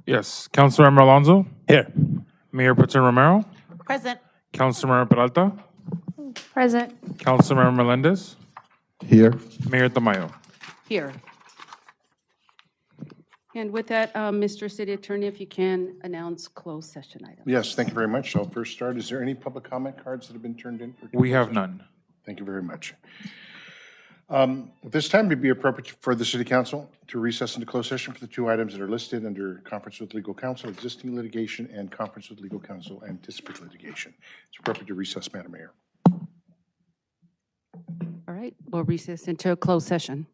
Yes. Councilmember Alonso, Here. Mayor Pro Tem Romero, Present. Councilmember Peralta, Present. Councilmember Melendez, Here. Mayor Tamayo. Here. And with that, Mr. City Attorney, if you can announce closed session items. Yes, thank you very much. I'll first start. Is there any public comment cards that have been turned in? We have none. Thank you very much. At this time, it'd be appropriate for the City Council to recess into closed session for the two items that are listed under conference with legal counsel, existing litigation, and conference with legal counsel, anticipate litigation. It's appropriate to recess, Madam Mayor. All right, we'll recess into a closed session.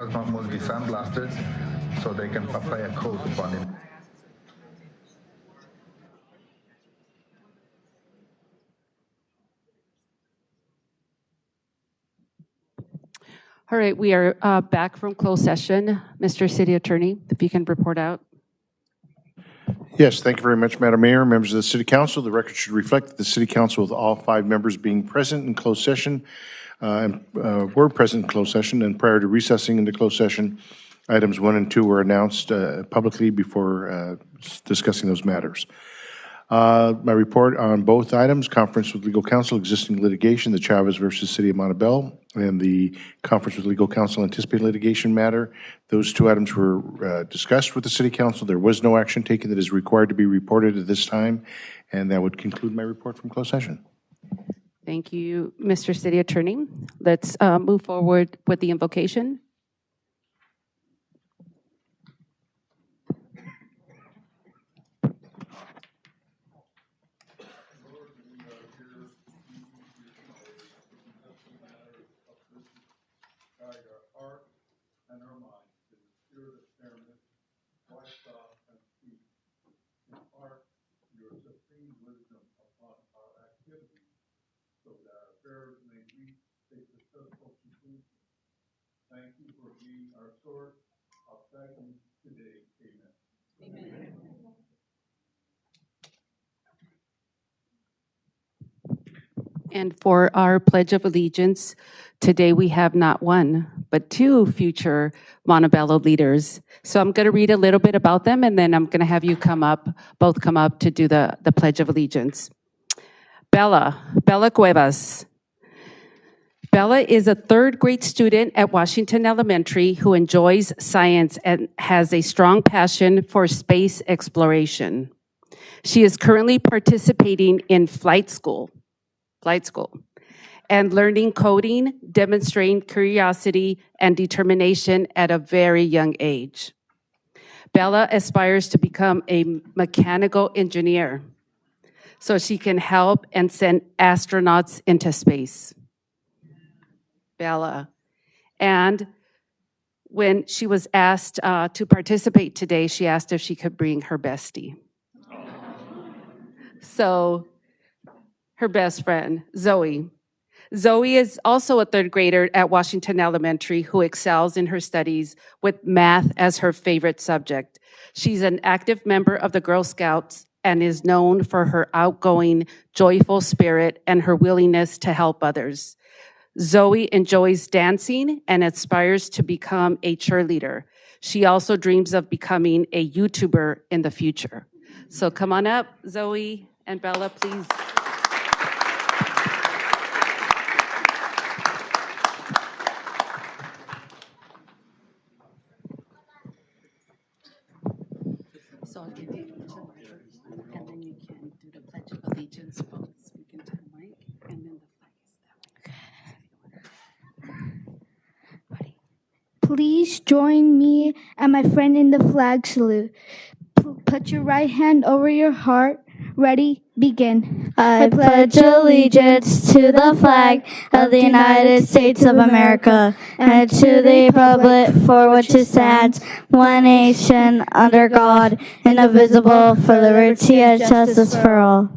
must be sandblasted so they can apply a coat upon it. All right, we are back from closed session. Mr. City Attorney, if you can report out. Yes, thank you very much, Madam Mayor, members of the City Council. The record should reflect that the City Council, with all 5 members being present in closed session, were present in closed session, and prior to recessing into closed session, items 1 and 2 were announced publicly before discussing those matters. My report on both items: conference with legal counsel, existing litigation, the Chavez versus City of Montebello, and the conference with legal counsel, anticipated litigation matter. Those 2 items were discussed with the City Council. There was no action taken that is required to be reported at this time, and that would conclude my report from closed session. Thank you, Mr. City Attorney. Let's move forward with the invocation. Thank you for being our source of guidance today. Amen. And for our Pledge of Allegiance, today we have not 1, but 2 future Montebello leaders. So I'm going to read a little bit about them, and then I'm going to have you both come up to do the Pledge of Allegiance. Bella Cuevas. Bella is a 3rd grade student at Washington Elementary who enjoys science and has a strong passion for space exploration. She is currently participating in flight school, and learning coding, demonstrating curiosity and determination at a very young age. Bella aspires to become a mechanical engineer so she can help and send astronauts into space. Bella. And when she was asked to participate today, she asked if she could bring her bestie. So her best friend, Zoe. Zoe is also a 3rd grader at Washington Elementary who excels in her studies with math as her favorite subject. She's an active member of the Girl Scouts and is known for her outgoing, joyful spirit and her willingness to help others. Zoe enjoys dancing and aspires to become a cheerleader. She also dreams of becoming a YouTuber in the future. So come on up, Zoe and Bella, please. So I'll give you each of the first one, and then you can do the Pledge of Allegiance, both speaking to the mic, and then the flag is that way. Please join me and my friend in the flag salute. Put your right hand over your heart. Ready? Begin. I pledge allegiance to the flag of the United States of America and to the republic for which it stands, one nation, under God, indivisible, for liberty and justice for all.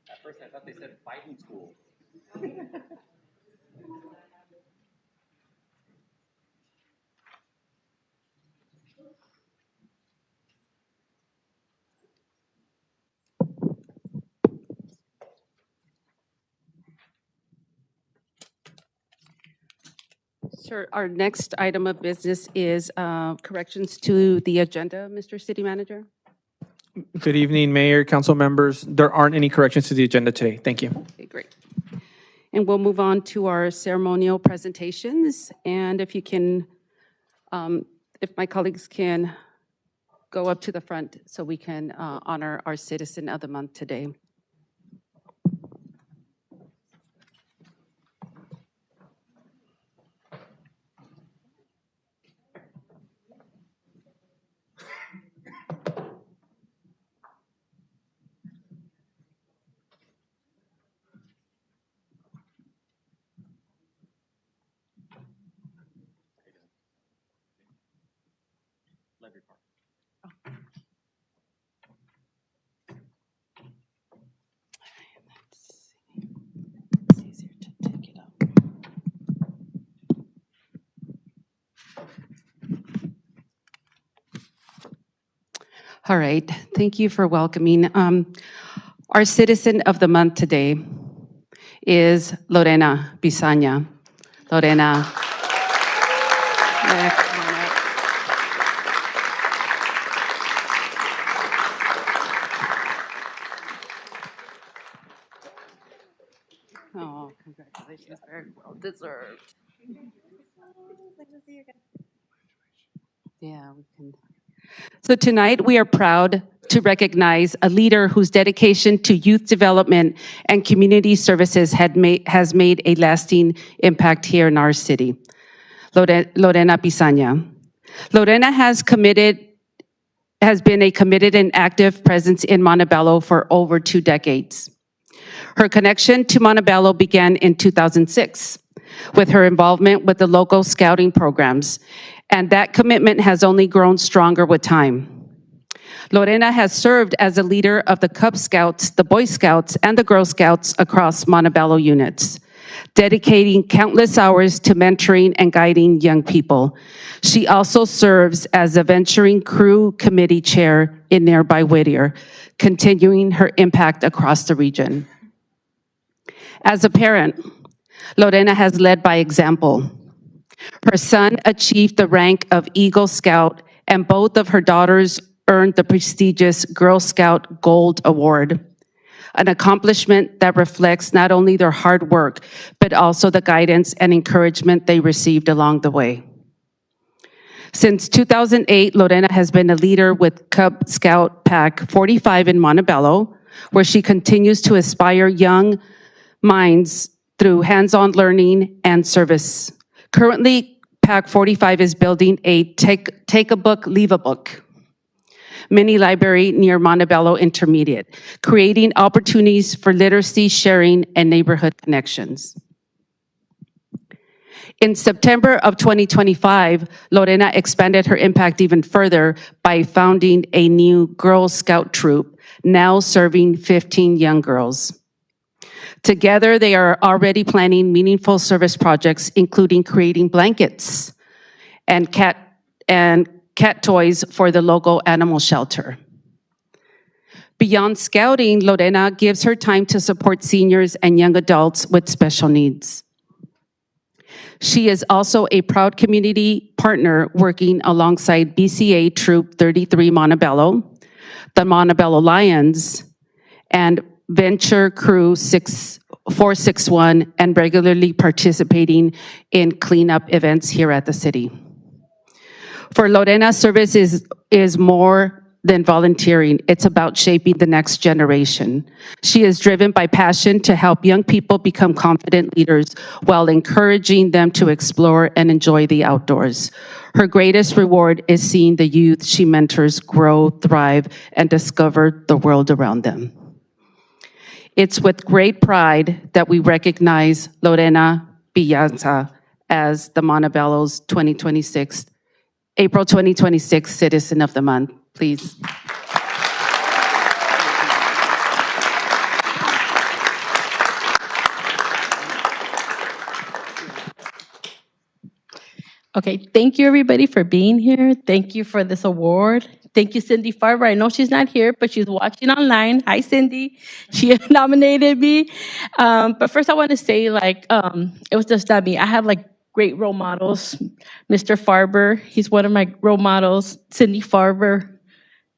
At first, I thought they said fighting school. Sure. Our next item of business is corrections to the agenda, Mr. City Manager. Good evening, Mayor, council members. There aren't any corrections to the agenda today. Thank you. Okay, great. And we'll move on to our ceremonial presentations. And if you can, if my colleagues can go up to the front so we can honor our Citizen of the Month today. It's easier to take it out. All right, thank you for welcoming. Our Citizen of the Month today is Lorena Bisaña. Lorena. Yeah, come on up. Oh, congratulations, very well deserved. Yeah, we can. So tonight we are proud to recognize a leader whose dedication to youth development and community services has made a lasting impact here in our city. Lorena Bisaña. Lorena has been a committed and active presence in Montebello for over 2 decades. Her connection to Montebello began in 2006 with her involvement with the local scouting programs, and that commitment has only grown stronger with time. Lorena has served as a leader of the Cub Scouts, the Boy Scouts, and the Girl Scouts across Montebello units, dedicating countless hours to mentoring and guiding young people. She also serves as a venturing crew committee chair in nearby Whittier, continuing her impact across the region. As a parent, Lorena has led by example. Her son achieved the rank of Eagle Scout, and both of her daughters earned the prestigious Girl Scout Gold Award, an accomplishment that reflects not only their hard work, but also the guidance and encouragement they received along the way. Since 2008, Lorena has been a leader with Cub Scout Pack 45 in Montebello, where she continues to inspire young minds through hands-on learning and service. Currently, Pack 45 is building a take a book, leave a book mini library near Montebello Intermediate, creating opportunities for literacy, sharing, and neighborhood connections. In September of 2025, Lorena expanded her impact even further by founding a new Girl Scout troop, now serving 15 young girls. Together, they are already planning meaningful service projects, including creating blankets and cat toys for the local animal shelter. Beyond scouting, Lorena gives her time to support seniors and young adults with special needs. She is also a proud community partner working alongside BCA Troop 33 Montebello, the Montebello Lions, and Venture Crew 461, and regularly participating in cleanup events here at the city. For Lorena, service is more than volunteering. It's about shaping the next generation. She is driven by passion to help young people become confident leaders while encouraging them to explore and enjoy the outdoors. Her greatest reward is seeing the youth she mentors grow, thrive, and discover the world around them. It's with great pride that we recognize Lorena Villanza as the Montebello's April 2026 Citizen of the Month. Please. Okay, thank you everybody for being here. Thank you for this award. Thank you, Cindy Farber. I know she's not here, but she's watching online. Hi, Cindy. She nominated me. But first I want to say, it was just not me. I have great role models. Mr. Farber, he's one of my role models. Cindy Farber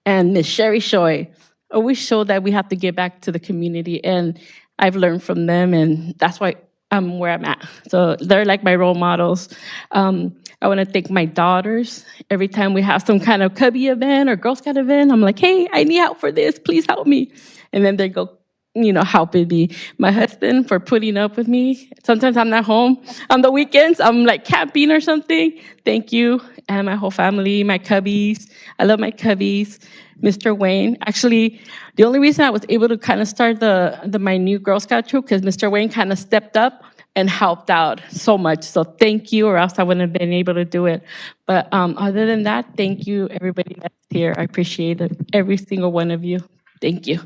and Miss Sherry Shoy always show that we have to give back to the community, and I've learned from them, and that's why I'm where I'm at. So they're like my role models. I want to thank my daughters. Every time we have some kind of Cubby event or Girl Scout event, I'm like, hey, I need help for this. Please help me. And then they go, helping me. My husband for putting up with me. Sometimes I'm not home. On the weekends, I'm like camping or something. Thank you. And my whole family, my cubbies. I love my cubbies. Mr. Wayne. Actually, the only reason I was able to kind of start my new Girl Scout troop, because Mr. Wayne kind of stepped up and helped out so much. So thank you, or else I wouldn't have been able to do it. But other than that, thank you, everybody that's here. I appreciate it, every single one of you. Thank you.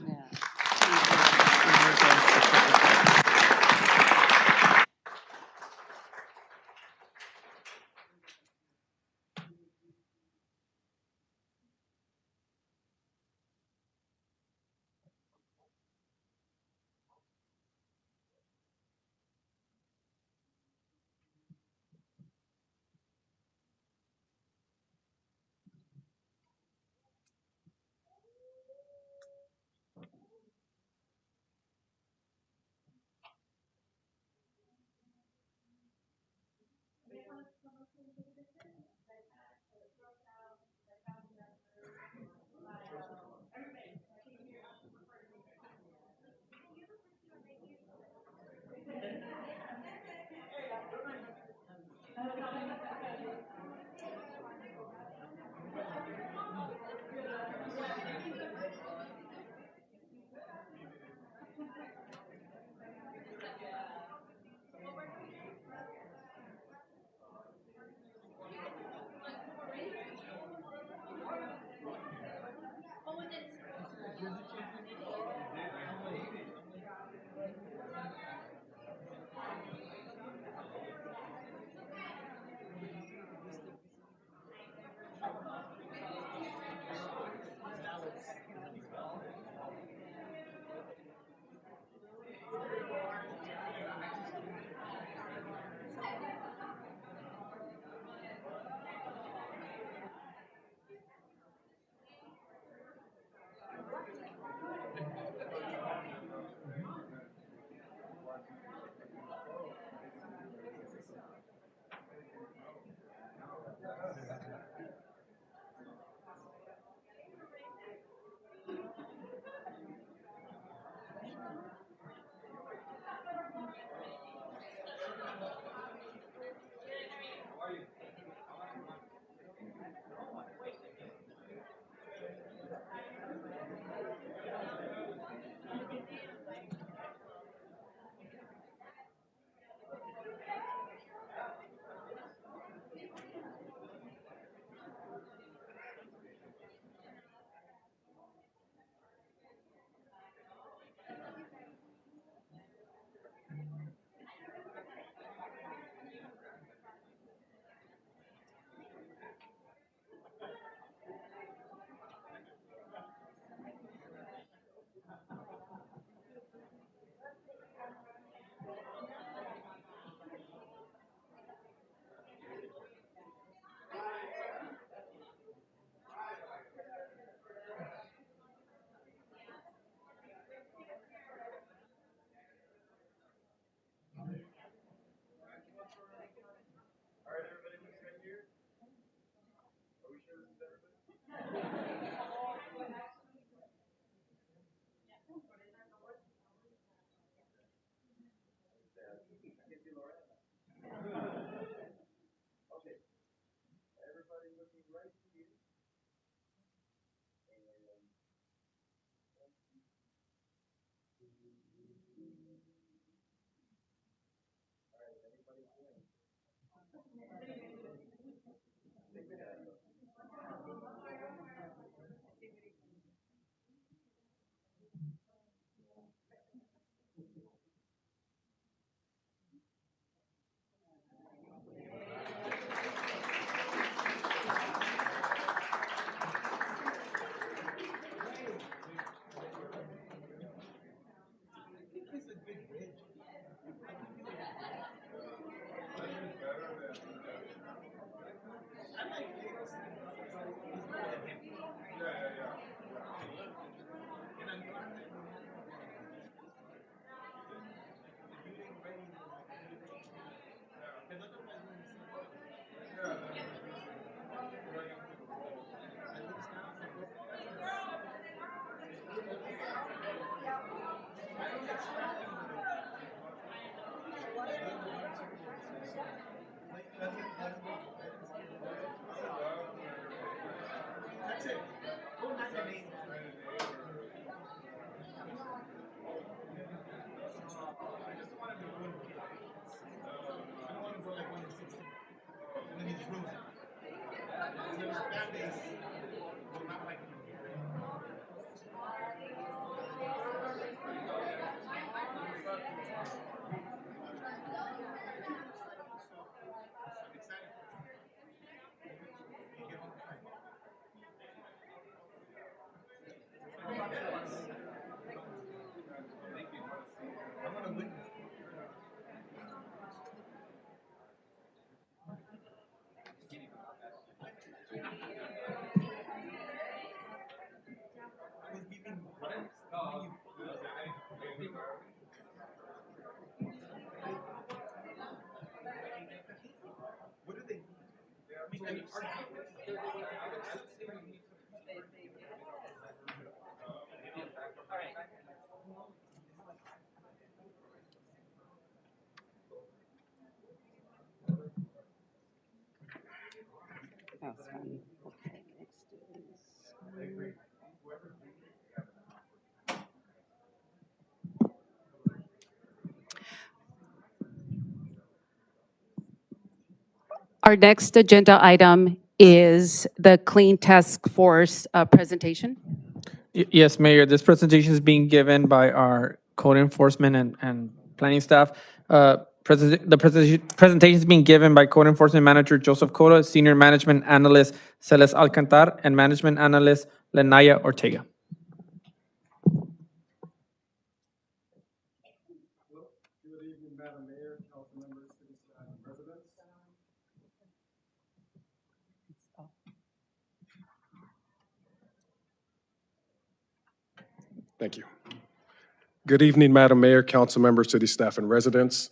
That's fun. Okay, let's do this. Our next agenda item is the Clean Task Force presentation. Yes, Mayor, this presentation is being given by our code enforcement and planning staff. The presentation is being given by Code Enforcement Manager Joseph Cota, Senior Management Analyst Celeste Alcantar, and Management Analyst Lenaya Ortega. Good evening, Madam Mayor, council members, city staff, and residents. Thank you. Good evening, Madam Mayor, council members, city staff, and residents.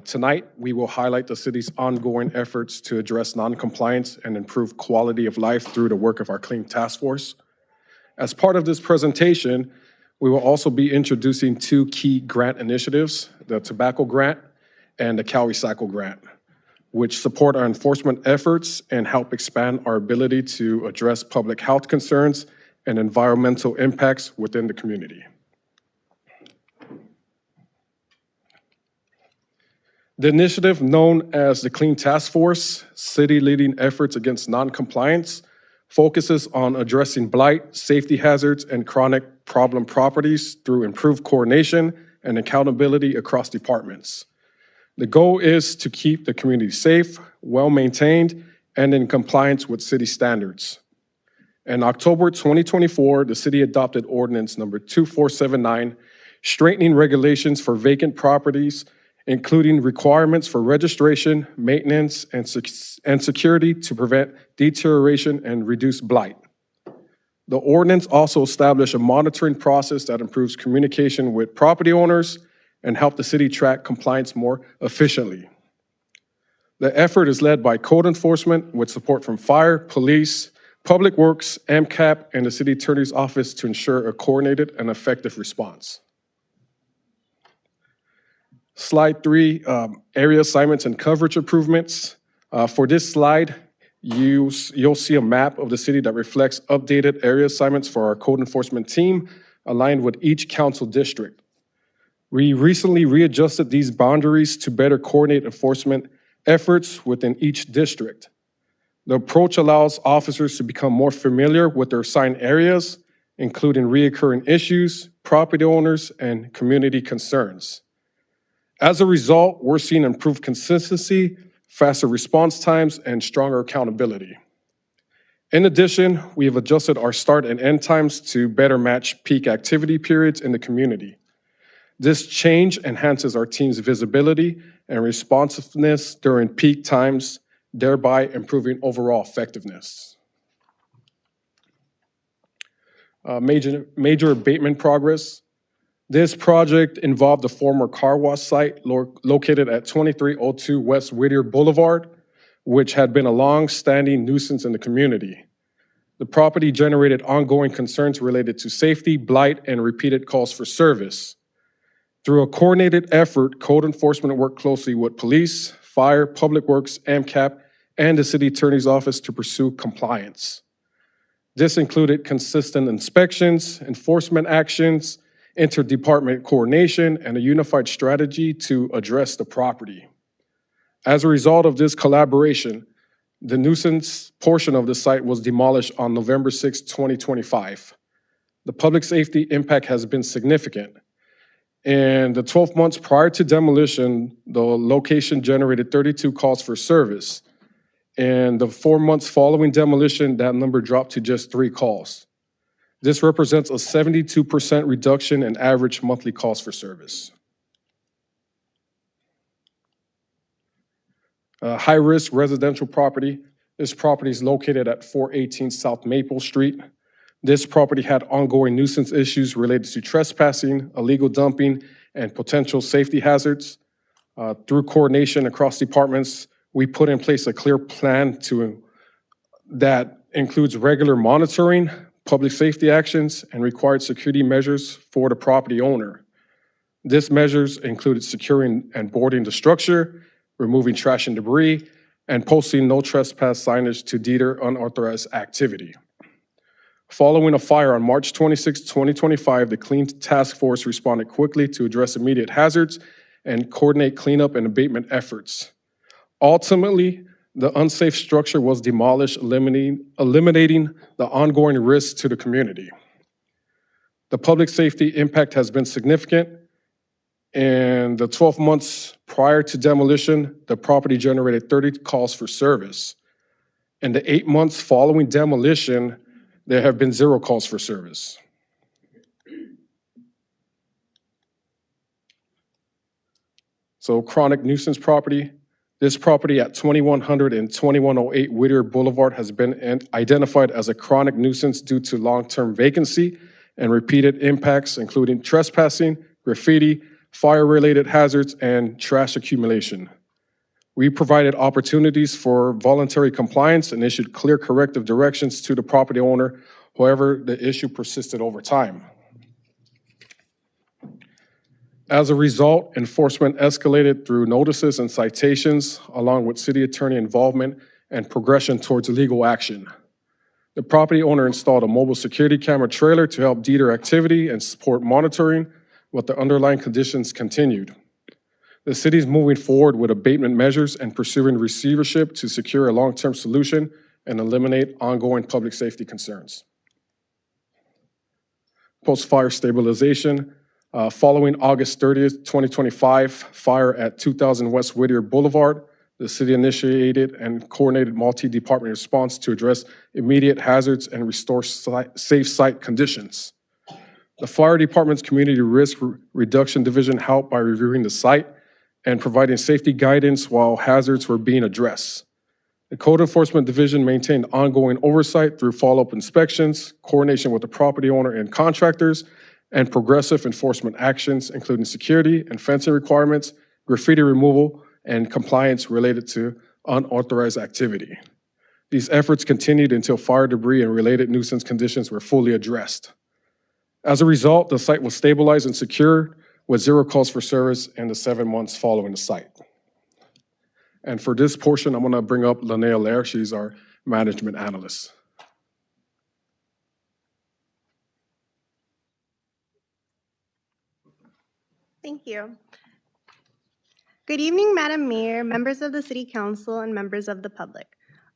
Tonight, we will highlight the city's ongoing efforts to address noncompliance and improve quality of life through the work of our Clean Task Force. As part of this presentation, we will also be introducing two key grant initiatives, the Tobacco Grant and the Cal Recycle Grant, which support our enforcement efforts and help expand our ability to address public health concerns and environmental impacts within the community. The initiative, known as the Clean Task Force, City Leading Efforts Against Noncompliance, focuses on addressing blight, safety hazards, and chronic problem properties through improved coordination and accountability across departments. The goal is to keep the community safe, well-maintained, and in compliance with city standards. In October 2024, the city adopted ordinance number 2479, straightening regulations for vacant properties, including requirements for registration, maintenance, and security to prevent deterioration and reduce blight. The ordinance also established a monitoring process that improves communication with property owners and help the city track compliance more efficiently. The effort is led by code enforcement with support from fire, police, public works, MCAP, and the city attorney's office to ensure a coordinated and effective response. Slide 3, area assignments and coverage improvements. For this slide, you'll see a map of the city that reflects updated area assignments for our code enforcement team aligned with each council district. We recently readjusted these boundaries to better coordinate enforcement efforts within each district. The approach allows officers to become more familiar with their assigned areas, including reoccurring issues, property owners, and community concerns. As a result, we're seeing improved consistency, faster response times, and stronger accountability. In addition, we have adjusted our start and end times to better match peak activity periods in the community. This change enhances our team's visibility and responsiveness during peak times, thereby improving overall effectiveness. Major abatement progress. This project involved the former car wash site located at 2302 West Whittier Boulevard, which had been a long-standing nuisance in the community. The property generated ongoing concerns related to safety, blight, and repeated calls for service. Through a coordinated effort, code enforcement worked closely with police, fire, public works, AMCAP, and the city attorney's office to pursue compliance. This included consistent inspections, enforcement actions, interdepartment coordination, and a unified strategy to address the property. As a result of this collaboration, the nuisance portion of the site was demolished on November 6, 2025. The public safety impact has been significant. In the 12 months prior to demolition, the location generated 32 calls for service. In the 4 months following demolition, that number dropped to just 3 calls. This represents a 72% reduction in average monthly calls for service. High-risk residential property. This property is located at 418 South Maple Street. This property had ongoing nuisance issues related to trespassing, illegal dumping, and potential safety hazards. Through coordination across departments, we put in place a clear plan that includes regular monitoring, public safety actions, and required security measures for the property owner. These measures included securing and boarding the structure, removing trash and debris, and posting no trespass signage to deter unauthorized activity. Following a fire on March 26, 2025, the Clean Task Force responded quickly to address immediate hazards and coordinate cleanup and abatement efforts. Ultimately, the unsafe structure was demolished, eliminating the ongoing risks to the community. The public safety impact has been significant. In the 12 months prior to demolition, the property generated 30 calls for service. In the 8 months following demolition, there have been 0 calls for service. So chronic nuisance property. This property at 2100 and 2108 Whittier Boulevard has been identified as a chronic nuisance due to long-term vacancy and repeated impacts, including trespassing, graffiti, fire-related hazards, and trash accumulation. We provided opportunities for voluntary compliance and issued clear corrective directions to the property owner. However, the issue persisted over time. As a result, enforcement escalated through notices and citations, along with city attorney involvement and progression towards legal action. The property owner installed a mobile security camera trailer to help deter activity and support monitoring, but the underlying conditions continued. The city is moving forward with abatement measures and pursuing receivership to secure a long-term solution and eliminate ongoing public safety concerns. Post-fire stabilization. Following August 30th, 2025, fire at 2000 West Whittier Boulevard, the city initiated and coordinated multi-department response to address immediate hazards and restore safe site conditions. The fire department's community risk reduction division helped by reviewing the site and providing safety guidance while hazards were being addressed. The code enforcement division maintained ongoing oversight through follow-up inspections, coordination with the property owner and contractors, and progressive enforcement actions, including security and fencing requirements, graffiti removal, and compliance related to unauthorized activity. These efforts continued until fire debris and related nuisance conditions were fully addressed. As a result, the site was stabilized and secured with 0 calls for service in the 7 months following the site. And for this portion, I'm gonna bring up Linnea Lair. She's our management analyst. Thank you. Good evening, Madam Mayor, members of the City Council, and members of the public.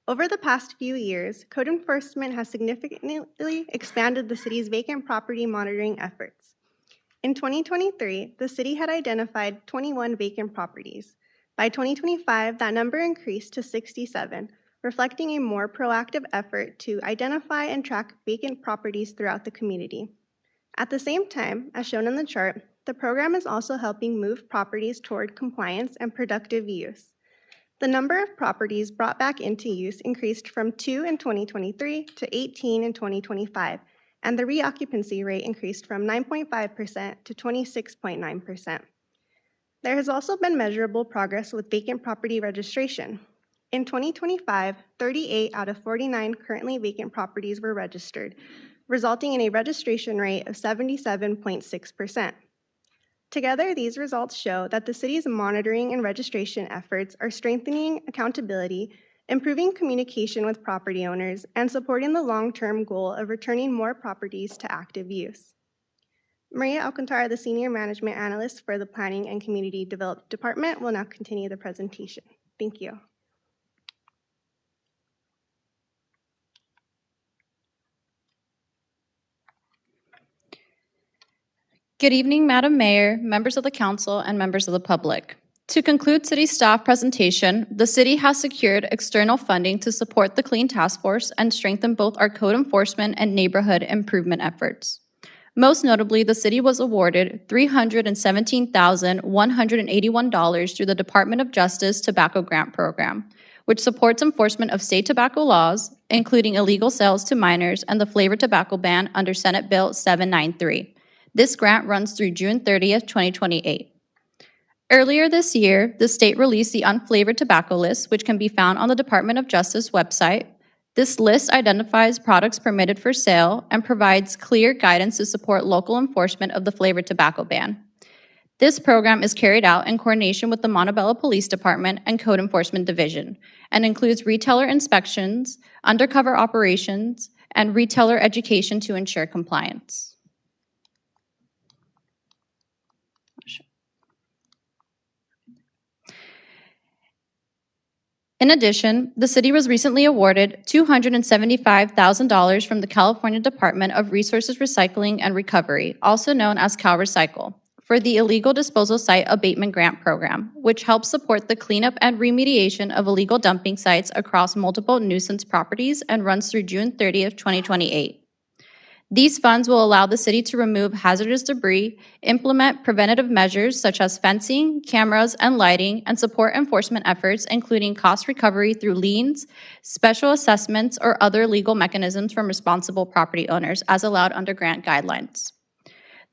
Over the past few years, code enforcement has significantly expanded the city's vacant property monitoring efforts. In 2023, the city had identified 21 vacant properties. By 2025, that number increased to 67, reflecting a more proactive effort to identify and track vacant properties throughout the community. At the same time, as shown in the chart, the program is also helping move properties toward compliance and productive use. The number of properties brought back into use increased from 2 in 2023 to 18 in 2025, and the reoccupancy rate increased from 9.5% to 26.9%. There has also been measurable progress with vacant property registration. In 2025, 38 out of 49 currently vacant properties were registered, resulting in a registration rate of 77.6%. Together, these results show that the city's monitoring and registration efforts are strengthening accountability, improving communication with property owners, and supporting the long-term goal of returning more properties to active use. Maria Alcantara, the Senior Management Analyst for the Planning and Community Development Department, will now continue the presentation. Thank you. Good evening, Madam Mayor, members of the council, and members of the public. To conclude city staff presentation, the city has secured external funding to support the Clean Task Force and strengthen both our code enforcement and neighborhood improvement efforts. Most notably, the city was awarded $317,181 through the Department of Justice Tobacco Grant Program, which supports enforcement of state tobacco laws, including illegal sales to minors and the flavored tobacco ban under Senate Bill 793. This grant runs through June 30th, 2028. Earlier this year, the state released the unflavored tobacco list, which can be found on the Department of Justice website. This list identifies products permitted for sale and provides clear guidance to support local enforcement of the flavored tobacco ban. This program is carried out in coordination with the Montebello Police Department and Code Enforcement Division and includes retailer inspections, undercover operations, and retailer education to ensure compliance. In addition, the city was recently awarded $275,000 from the California Department of Resources Recycling and Recovery, also known as CalRecycle, for the Illegal Disposal Site Abatement Grant Program, which helps support the cleanup and remediation of illegal dumping sites across multiple nuisance properties and runs through June 30th, 2028. These funds will allow the city to remove hazardous debris, implement preventative measures such as fencing, cameras, and lighting, and support enforcement efforts, including cost recovery through liens, special assessments, or other legal mechanisms from responsible property owners as allowed under grant guidelines.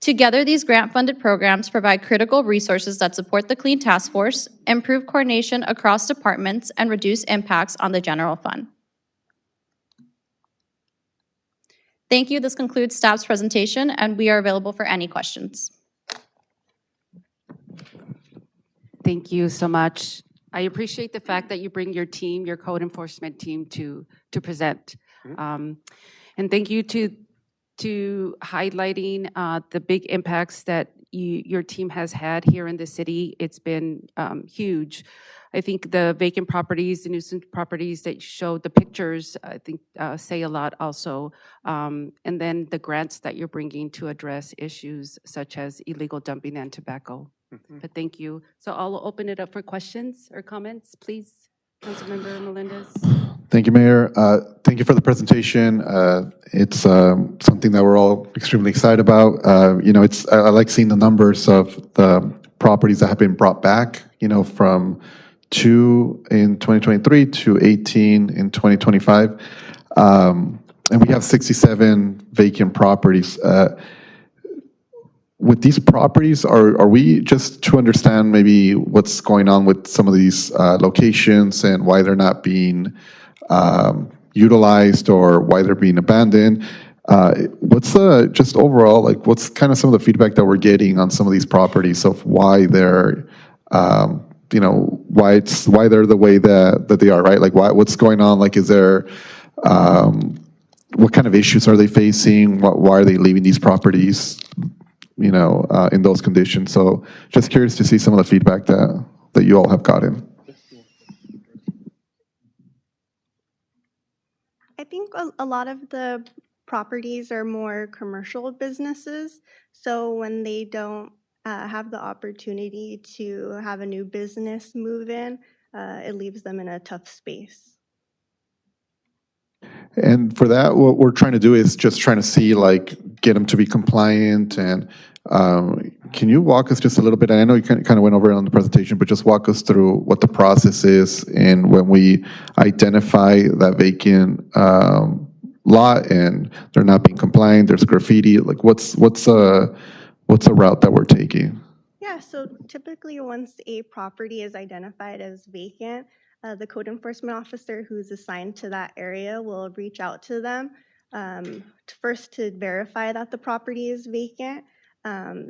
Together, these grant-funded programs provide critical resources that support the Clean Task Force, improve coordination across departments, and reduce impacts on the general fund. Thank you. This concludes staff's presentation, and we are available for any questions. Thank you so much. I appreciate the fact that you bring your team, your code enforcement team, to present. And thank you to highlighting the big impacts that your team has had here in the city. It's been huge. I think the vacant properties, the nuisance properties that showed the pictures, I think say a lot also. And then the grants that you're bringing to address issues such as illegal dumping and tobacco. But thank you. So I'll open it up for questions or comments, please. Councilmember Melendez. Thank you, Mayor. Thank you for the presentation. It's something that we're all extremely excited about. I like seeing the numbers of the properties that have been brought back, from 2 in 2023 to 18 in 2025. And we have 67 vacant properties. With these properties, are we, just to understand maybe what's going on with some of these locations and why they're not being utilized or why they're being abandoned, what's the, just overall, like what's kind of some of the feedback that we're getting on some of these properties of why they're, why they're the way that they are, right? Like what's going on? Like, is there, what kind of issues are they facing? Why are they leaving these properties, in those conditions? So just curious to see some of the feedback that that you all have gotten? I think a lot of the properties are more commercial businesses. So when they don't have the opportunity to have a new business move in, it leaves them in a tough space. And for that, what we're trying to do is just trying to see, like, get them to be compliant. And can you walk us just a little bit? And I know you kind of went over it on the presentation, but just walk us through what the process is and when we identify that vacant lot and they're not being compliant, there's graffiti. Like, what's a route that we're taking? Yeah, so typically once a property is identified as vacant, the code enforcement officer who's assigned to that area will reach out to them first to verify that the property is vacant.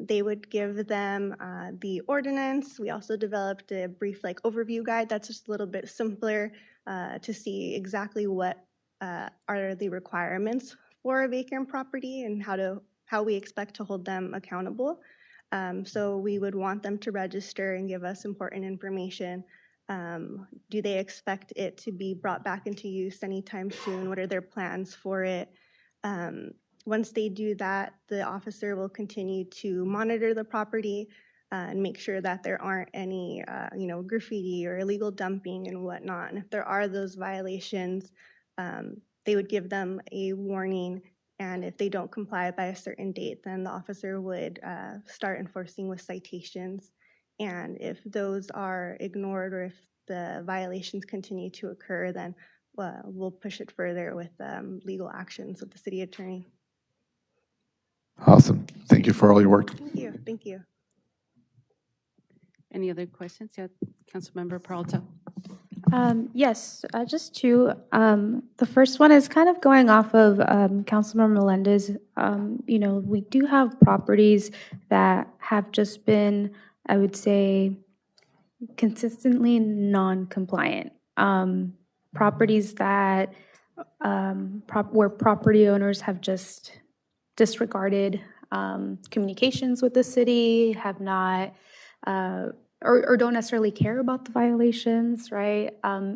They would give them the ordinance. We also developed a brief overview guide that's just a little bit simpler to see exactly what are the requirements for a vacant property and how we expect to hold them accountable. So we would want them to register and give us important information. Do they expect it to be brought back into use anytime soon? What are their plans for it? Once they do that, the officer will continue to monitor the property and make sure that there aren't any graffiti or illegal dumping and whatnot. And if there are those violations, they would give them a warning. And if they don't comply by a certain date, then the officer would start enforcing with citations. And if those are ignored or if the violations continue to occur, then we'll push it further with legal actions with the city attorney. Awesome. Thank you for all your work. Thank you. Thank you. Any other questions? Yeah, Councilmember Peralta. Yes, just two. The first one is kind of going off of Councilmember Melendez. We do have properties that have just been, I would say, consistently non-compliant. Properties that where property owners have just disregarded communications with the city, have not or don't necessarily care about the violations, right?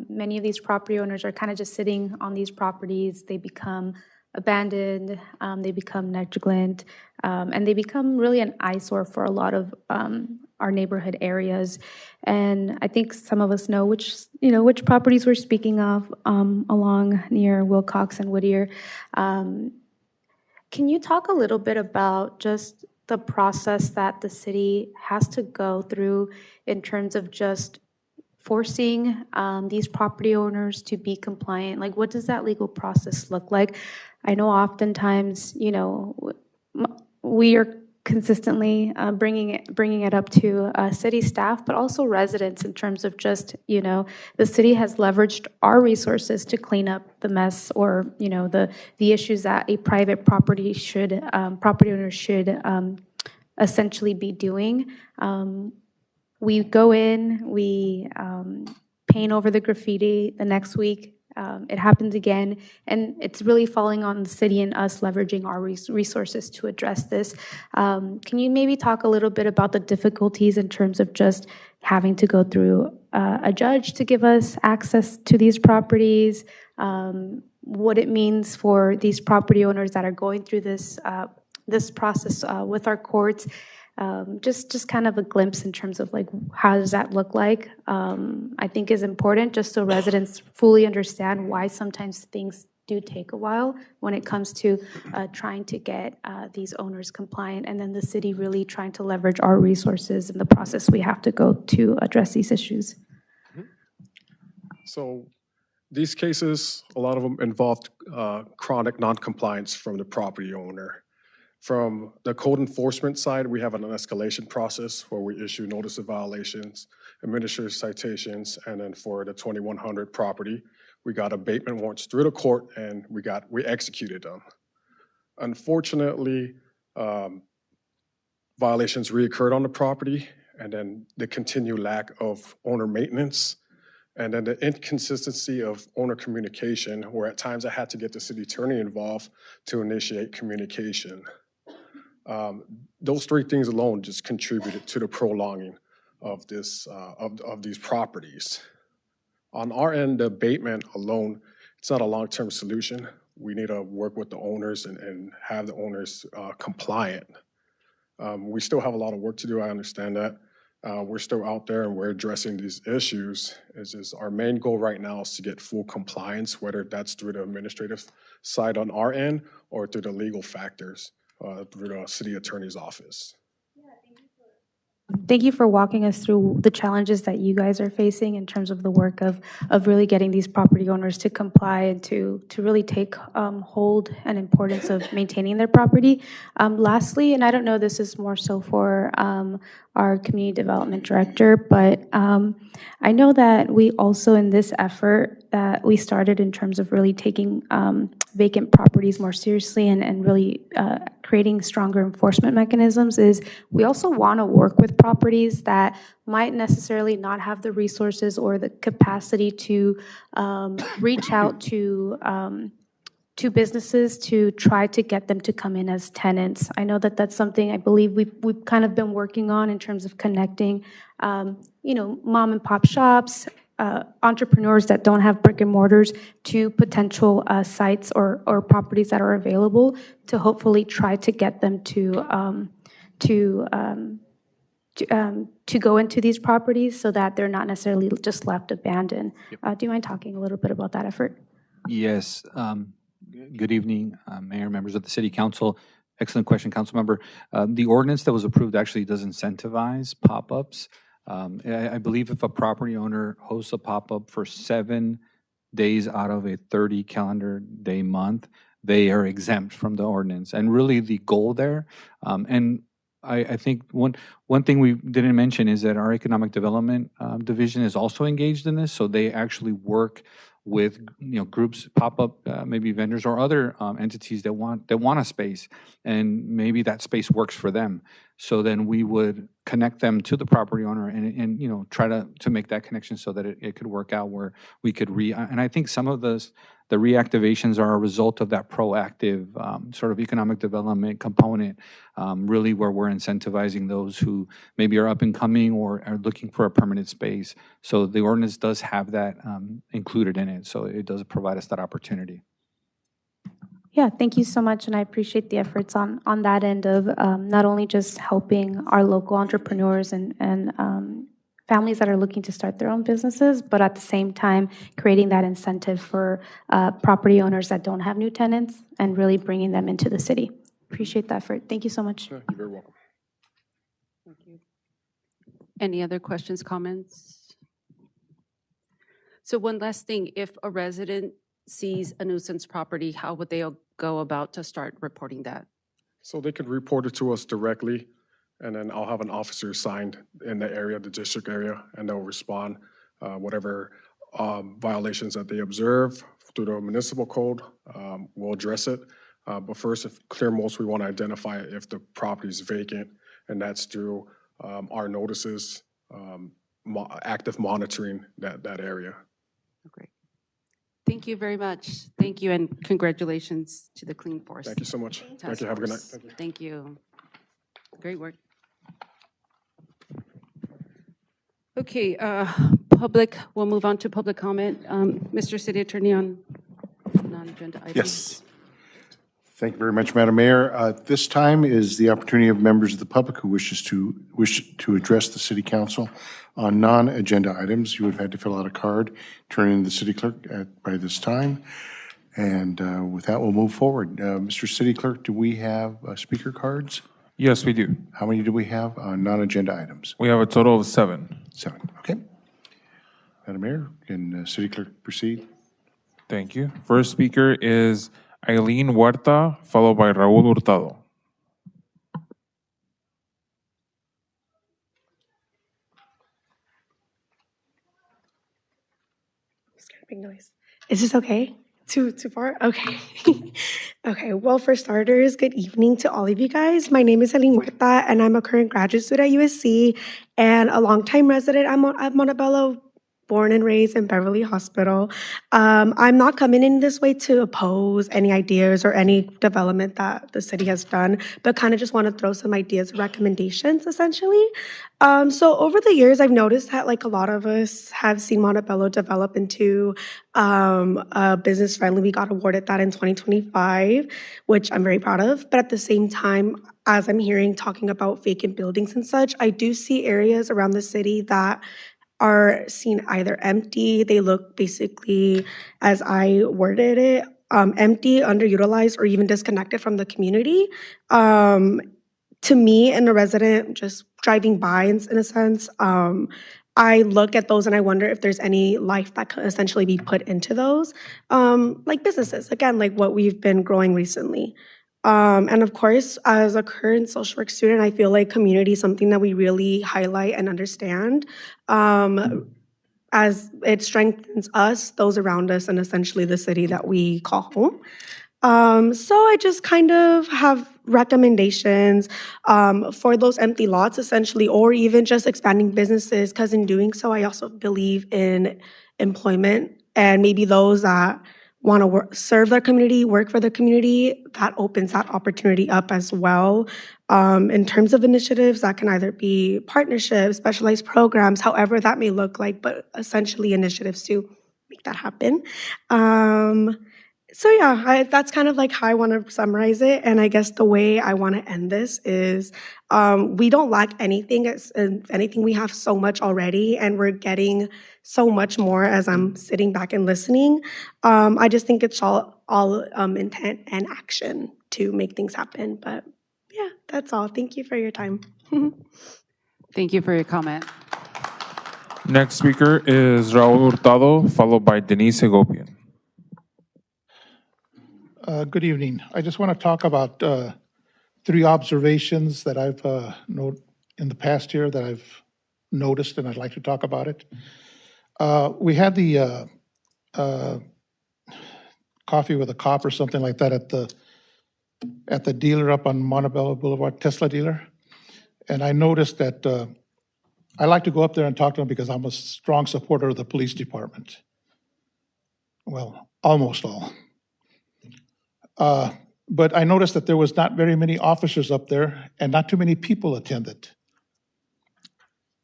Many of these property owners are kind of just sitting on these properties. They become abandoned, they become negligent, and they become really an eyesore for a lot of our neighborhood areas. And I think some of us know which properties we're speaking of along near Wilcox and Whittier. Can you talk a little bit about just the process that the city has to go through in terms of just forcing these property owners to be compliant? Like, what does that legal process look like? I know oftentimes, we are consistently bringing it up to city staff, but also residents in terms of just, the city has leveraged our resources to clean up the mess or, the issues that a private property owner should essentially be doing. We go in, we paint over the graffiti. The next week, it happens again, and it's really falling on the city and us leveraging our resources to address this. Can you maybe talk a little bit about the difficulties in terms of just having to go through a judge to give us access to these properties, what it means for these property owners that are going through this process with our courts? Just kind of a glimpse in terms of like, how does that look like, I think is important, just so residents fully understand why sometimes things do take a while when it comes to trying to get these owners compliant, and then the city really trying to leverage our resources in the process we have to go to address these issues. So these cases, a lot of them involved chronic noncompliance from the property owner. From the code enforcement side, we have an escalation process where we issue notice of violations, administer citations, and then for the 2100 property, we got abatement warrants through the court and we executed them. Unfortunately, violations reoccurred on the property, and then the continued lack of owner maintenance, and then the inconsistency of owner communication, where at times I had to get the city attorney involved to initiate communication. Those three things alone just contributed to the prolonging of this, of these properties. On our end, the abatement alone, it's not a long-term solution. We need to work with the owners and have the owners compliant. We still have a lot of work to do, I understand that. We're still out there and we're addressing these issues. It's just our main goal right now is to get full compliance, whether that's through the administrative side on our end or through the legal factors through the city attorney's office. Thank you for walking us through the challenges that you guys are facing in terms of the work of really getting these property owners to comply and to really take hold and importance of maintaining their property. Lastly, and I don't know, this is more so for our community development director, but I know that we also in this effort that we started in terms of really taking vacant properties more seriously and really creating stronger enforcement mechanisms is we also want to work with properties that might necessarily not have the resources or the capacity to reach out to businesses to try to get them to come in as tenants. I know that that's something I believe we've kind of been working on in terms of connecting, mom and pop shops, entrepreneurs that don't have brick and mortars to potential sites or properties that are available to hopefully try to get them to go into these properties so that they're not necessarily just left abandoned. Do you mind talking a little bit about that effort? Yes. Good evening, Mayor, members of the City Council. Excellent question, Council Member. The ordinance that was approved actually does incentivize pop-ups. I believe if a property owner hosts a pop-up for 7 days out of a 30 calendar day month, they are exempt from the ordinance. And really the goal there, and I think one thing we didn't mention is that our Economic Development Division is also engaged in this, so they actually work with groups, pop-up maybe vendors or other entities that want a space, and maybe that space works for them. So then we would connect them to the property owner and try to make that connection so that it could work out where we could and I think some of the reactivations are a result of that proactive sort of economic development component, really where we're incentivizing those who maybe are up and coming or are looking for a permanent space. So the ordinance does have that included in it. So it does provide us that opportunity. Yeah, thank you so much, and I appreciate the efforts on that end of not only just helping our local entrepreneurs and families that are looking to start their own businesses, but at the same time, creating that incentive for property owners that don't have new tenants and really bringing them into the city. Appreciate the effort. Thank you so much. You're very welcome. Thank you. Any other questions, comments? So one last thing, if a resident sees a nuisance property, how would they go about to start reporting that? So they can report it to us directly, and then I'll have an officer assigned in the area, the district area, and they'll respond whatever violations that they observe through the municipal code. We'll address it. But first, if clear most, we want to identify if the property is vacant, and that's through our notices, active monitoring that area. Great. Thank you very much. Thank you, and congratulations to the Clean Force. Thank you so much. Thank you. Have a good night. Thank you. Thank you. Great work. Okay, public, we'll move on to public comment. Mr. City Attorney on non-agenda items. Yes. Thank you very much, Madam Mayor. This time is the opportunity of members of the public who wish to address the City Council on non-agenda items. You would have had to fill out a card, turn in to the City Clerk by this time. And with that, we'll move forward. Mr. City Clerk, do we have speaker cards? Yes, we do. How many do we have on non-agenda items? We have a total of 7. 7, okay. Madam Mayor, can City Clerk proceed? Thank you. First speaker is Eileen Huerta, followed by Raul Hurtado. It's kind of big noise. Is this okay? Too far? Okay. Okay, well, for starters, good evening to all of you guys. My name is Eileen Huerta, and I'm a current graduate student at USC and a longtime resident at Montebello, born and raised in Beverly Hospital. I'm not coming in this way to oppose any ideas or any development that the city has done, but kind of just want to throw some ideas, recommendations, essentially. So over the years, I've noticed that like a lot of us have seen Montebello develop into a business friendly. We got awarded that in 2025, which I'm very proud of. But at the same time, as I'm hearing talking about vacant buildings and such, I do see areas around the city that are seen either empty, they look basically, as I worded it, empty, underutilized, or even disconnected from the community. To me, and a resident just driving by in a sense, I look at those and I wonder if there's any life that could essentially be put into those, like businesses, again, like what we've been growing recently. And of course, as a current social work student, I feel like community is something that we really highlight and understand, as it strengthens us, those around us, and essentially the city that we call home. So I just kind of have recommendations for those empty lots, essentially, or even just expanding businesses, because in doing so, I also believe in employment and maybe those that want to serve their community, work for the community, that opens that opportunity up as well. In terms of initiatives, that can either be partnerships, specialized programs, however that may look like, but essentially initiatives to make that happen. So yeah, that's kind of like how I want to summarize it. And I guess the way I want to end this is we don't lack anything. If anything, we have so much already, and we're getting so much more as I'm sitting back and listening. I just think it's all intent and action to make things happen. But yeah, that's all. Thank you for your time. Thank you for your comment. Next speaker is Raul Hurtado, followed by Denise Segopian. Good evening. I just want to talk about three observations that I've noted in the past year that I've noticed, and I'd like to talk about it. We had the coffee with a cop or something like that at the dealer up on Montebello Boulevard, Tesla dealer, and I noticed that I like to go up there and talk to them because I'm a strong supporter of the police department. Well, almost all. But I noticed that there was not very many officers up there and not too many people attended.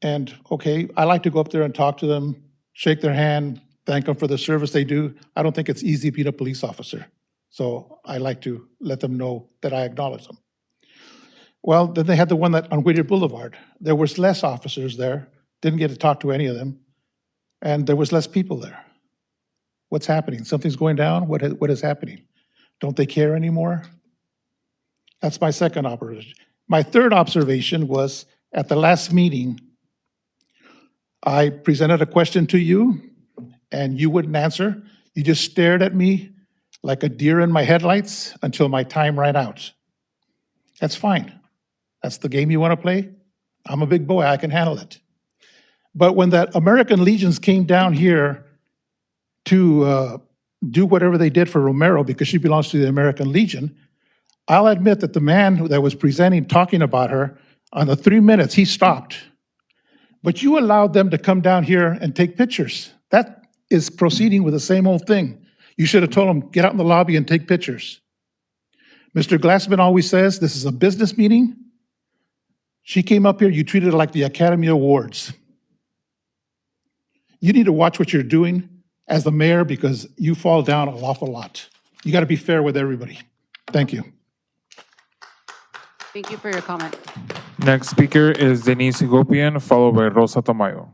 And okay, I like to go up there and talk to them, shake their hand, thank them for the service they do. I don't think it's easy being a police officer. So I like to let them know that I acknowledge them. Well, then they had the one that on Whittier Boulevard. There was less officers there, didn't get to talk to any of them, and there was less people there. What's happening? Something's going down? What is happening? Don't they care anymore? That's my second observation. My third observation was at the last meeting, I presented a question to you and you wouldn't answer. You just stared at me like a deer in my headlights until my time ran out. That's fine. That's the game you want to play. I'm a big boy, I can handle it. But when that American Legions came down here to do whatever they did for Romero because she belongs to the American Legion, I'll admit that the man that was presenting, talking about her, on the 3 minutes, he stopped. But you allowed them to come down here and take pictures. That is proceeding with the same old thing. You should have told them, get out in the lobby and take pictures. Mr. Glassman always says, this is a business meeting. She came up here, you treated her like the Academy Awards. You need to watch what you're doing as the mayor because you fall down an awful lot. You got to be fair with everybody. Thank you. Thank you for your comment. Next speaker is Denise Segopian, followed by Rosa Tamayo.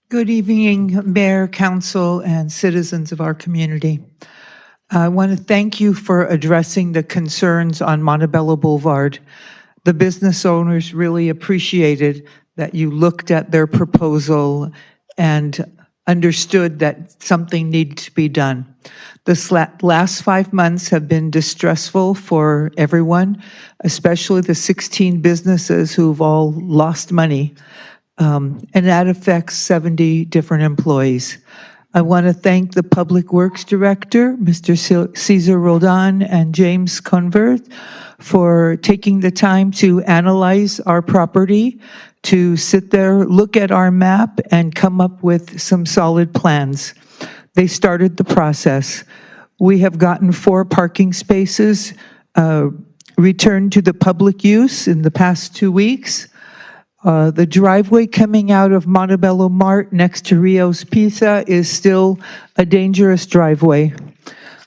Good evening, Mayor, Council, and citizens of our community. I want to thank you for addressing the concerns on Montebello Boulevard. The business owners really appreciated that you looked at their proposal and understood that something needed to be done. The last 5 months have been distressful for everyone, especially the 16 businesses who've all lost money, and that affects 70 different employees. I want to thank the Public Works Director, Mr. Cesar Roldan, and James Convert for taking the time to analyze our property, to sit there, look at our map, and come up with some solid plans. They started the process. We have gotten 4 parking spaces returned to the public use in the past 2 weeks. The driveway coming out of Montebello Mart next to Rio's Pizza is still a dangerous driveway.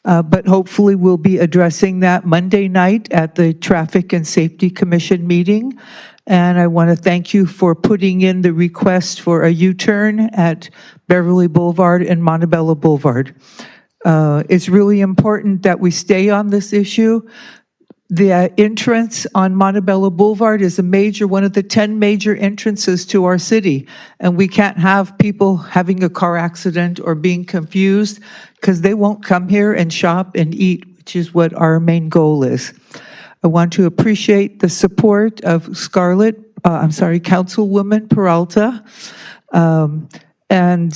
But hopefully we'll be addressing that Monday night at the Traffic and Safety Commission meeting. And I want to thank you for putting in the request for a U-turn at Beverly Boulevard and Montebello Boulevard. It's really important that we stay on this issue. The entrance on Montebello Boulevard is one of the 10 major entrances to our city, and we can't have people having a car accident or being confused because they won't come here and shop and eat, which is what our main goal is. I want to appreciate the support of Councilwoman Peralta, and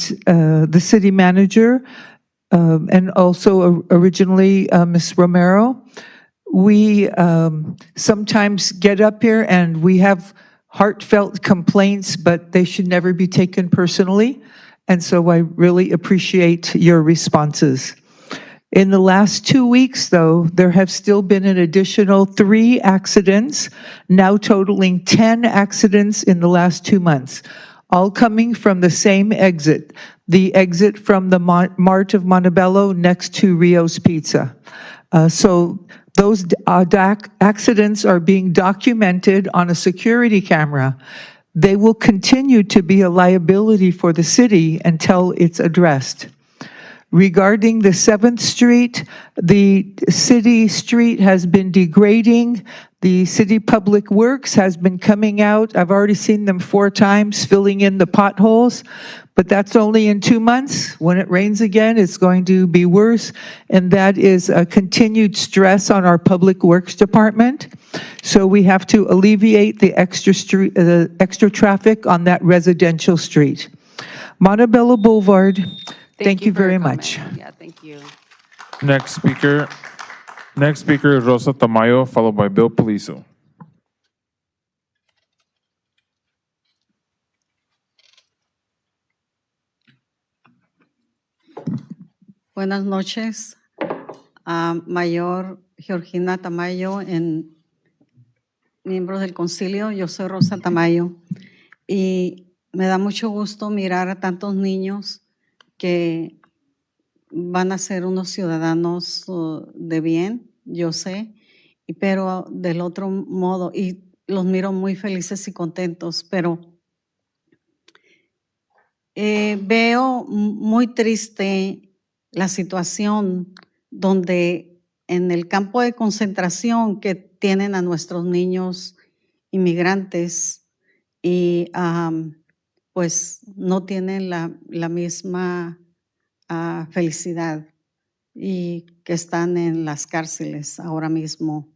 the city manager, and also originally Ms. Romero. We sometimes get up here and we have heartfelt complaints, but they should never be taken personally. And so I really appreciate your responses. In the last 2 weeks, though, there have still been an additional 3 accidents, now totaling 10 accidents in the last 2 months, all coming from the same exit, the exit from the Mart of Montebello next to Rio's Pizza. So those accidents are being documented on a security camera. They will continue to be a liability for the city until it's addressed. Regarding the 7th Street, the city street has been degrading. The city public works has been coming out. I've already seen them 4 times filling in the potholes, but that's only in 2 months. When it rains again, it's going to be worse, and that is a continued stress on our public works department. So we have to alleviate the extra traffic on that residential street. Montebello Boulevard. Thank you very much. Yeah, thank you. Next speaker is Rosa Tamayo, followed by Bill Polizo. Buenas noches, Mayor Georgina Tamayo, en miembros del concilio. Yo soy Rosa Tamayo y me da mucho gusto mirar a tantos niños que van a ser unos ciudadanos de bien, yo sé, pero del otro modo, y los miro muy felices y contentos, pero veo muy triste la situación donde en el campo de concentración que tienen a nuestros niños inmigrantes y pues no tienen la misma felicidad y que están en las cárceles ahora mismo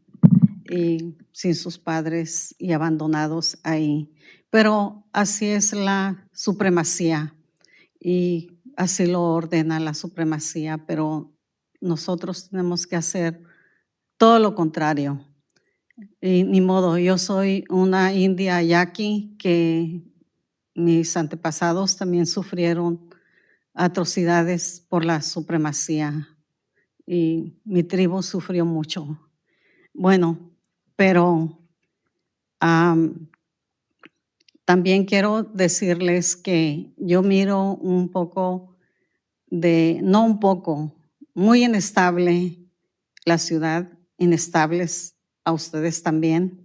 y sin sus padres y abandonados ahí. Pero así es la supremacía y así lo ordena la supremacía, pero nosotros tenemos que hacer todo lo contrario. Y ni modo, yo soy una india yaqui que mis antepasados también sufrieron atrocidades por la supremacía y mi tribu sufrió mucho. Bueno, pero también quiero decirles que yo miro un poco no un poco, muy inestable la ciudad, inestables a ustedes también,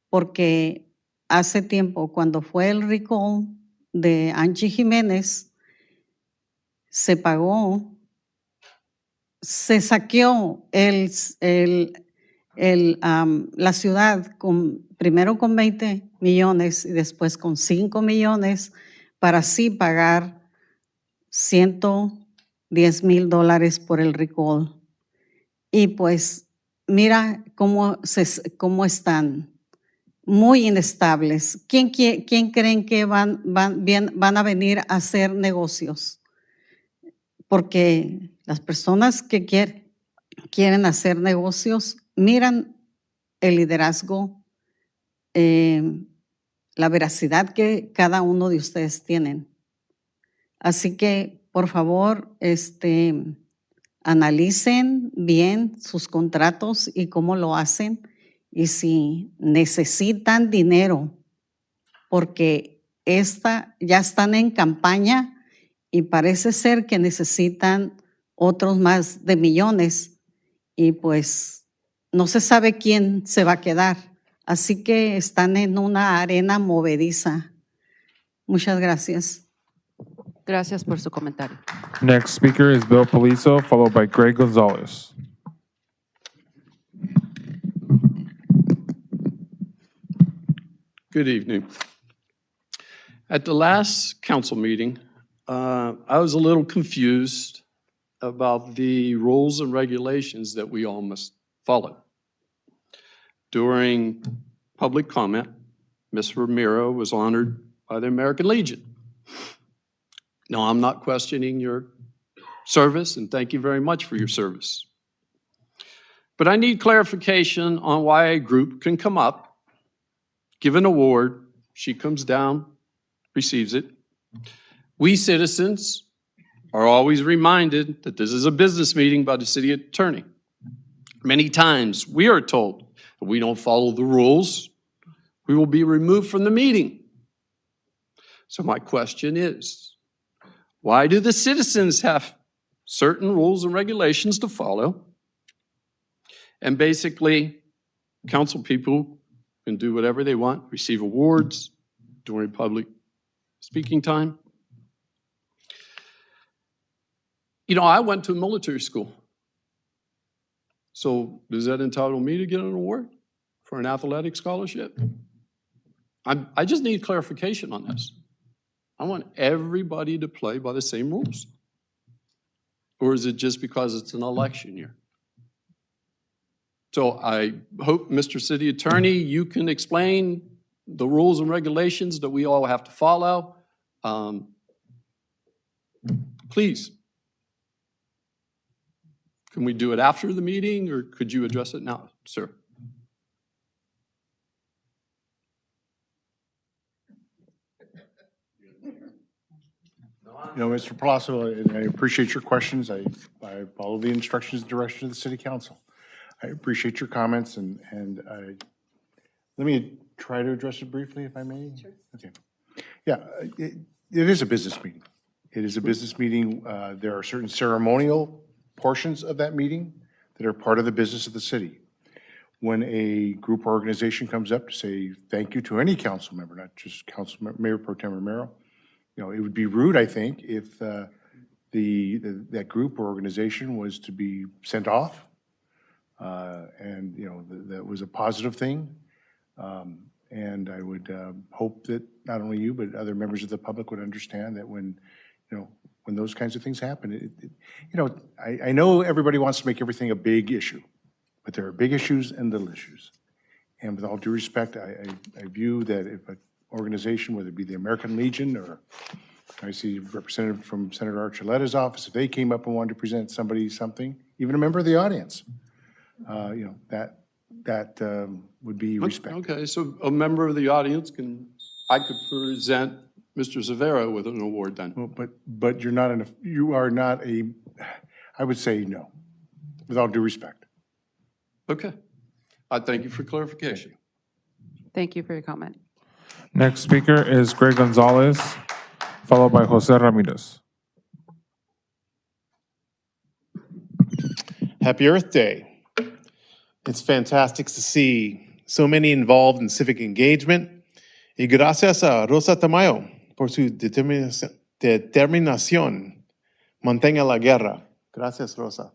porque hace tiempo cuando fue el recall de Angie Jiménez, se pagó, se saqueó la ciudad primero con 20 millones y después con 5 millones para así pagar $110,000 por el recall. Y pues mira cómo están, muy inestables. ¿Quién creen que van a venir a hacer negocios? porque las personas que quieren hacer negocios miran el liderazgo, la veracidad que cada uno de ustedes tienen. Así que, por favor, analicen bien sus contratos y cómo lo hacen. Y si necesitan dinero, porque ya están en campaña y parece ser que necesitan otros más de millones y pues no se sabe quién se va a quedar. Así que están en una arena movediza. Muchas gracias. Gracias por su comentario. Next speaker is Bill Polizo, followed by Greg Gonzalez. Good evening. At the last council meeting, I was a little confused about the rules and regulations that we all must follow. During public comment, Ms. Ramiro was honored by the American Legion. Now, I'm not questioning your service, and thank you very much for your service. But I need clarification on why a group can come up, give an award, she comes down, receives it. We citizens are always reminded that this is a business meeting by the city attorney. Many times we are told if we don't follow the rules, we will be removed from the meeting. So my question is, why do the citizens have certain rules and regulations to follow? And basically, council people can do whatever they want, receive awards during public speaking time. You know, I went to military school. So does that entitle me to get an award for an athletic scholarship? I just need clarification on this. I want everybody to play by the same rules. Or is it just because it's an election year? So I hope, Mr. City Attorney, you can explain the rules and regulations that we all have to follow. Please. Can we do it after the meeting, or could you address it now, sir? You know, Mr. Palazzo, I appreciate your questions. I follow the instructions and directions of the City Council. I appreciate your comments, and let me try to address it briefly, if I may. Sure. Okay. Yeah, it is a business meeting. It is a business meeting. There are certain ceremonial portions of that meeting that are part of the business of the city. When a group or organization comes up to say thank you to any council member, not just Mayor Pro Tem Romero, you know, it would be rude, I think, if that group or organization was to be sent off. And, you know, that was a positive thing. And I would hope that not only you, but other members of the public would understand that when, you know, when those kinds of things happen, you know, I know everybody wants to make everything a big issue, but there are big issues and little issues. And with all due respect, I view that if an organization, whether it be the American Legion or I see a representative from Senator Archuleta's office, if they came up and wanted to present somebody something, even a member of the audience, you know, that would be respect. Okay, so a member of the audience I could present Mr. Zavera with an award then. Well, but you are not I would say no, with all due respect. Okay, I thank you for clarification. Thank you for your comment. Next speaker is Greg Gonzalez, followed by Jose Ramirez. Happy Earth Day. It's fantastic to see so many involved in civic engagement. Y gracias a Rosa Tamayo por su determinación. Mantenga la guerra. Gracias, Rosa.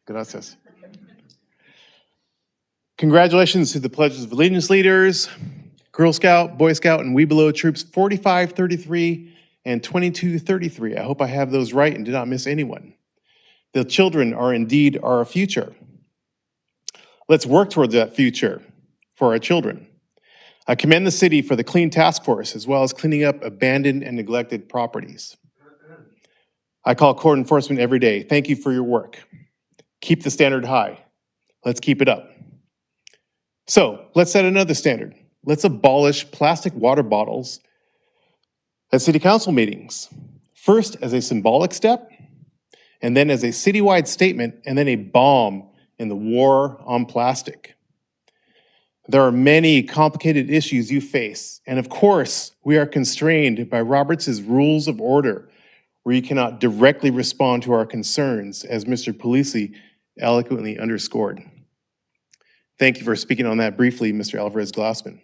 Gracias. Congratulations to the Pledges of Allegiance leaders, Girl Scout, Boy Scout, and Webelow troops 4533 and 2233. I hope I have those right and did not miss anyone. The children are indeed our future. Let's work toward that future for our children. I commend the city for the Clean Task Force, as well as cleaning up abandoned and neglected properties. I call code enforcement every day. Thank you for your work. Keep the standard high. Let's keep it up. So let's set another standard. Let's abolish plastic water bottles at city council meetings. First as a symbolic step, and then as a citywide statement, and then a bomb in the war on plastic. There are many complicated issues you face, and of course, we are constrained by Roberts' Rules of Order, where you cannot directly respond to our concerns, as Mr. Polisi eloquently underscored. Thank you for speaking on that briefly, Mr. Alvarez-Glassman.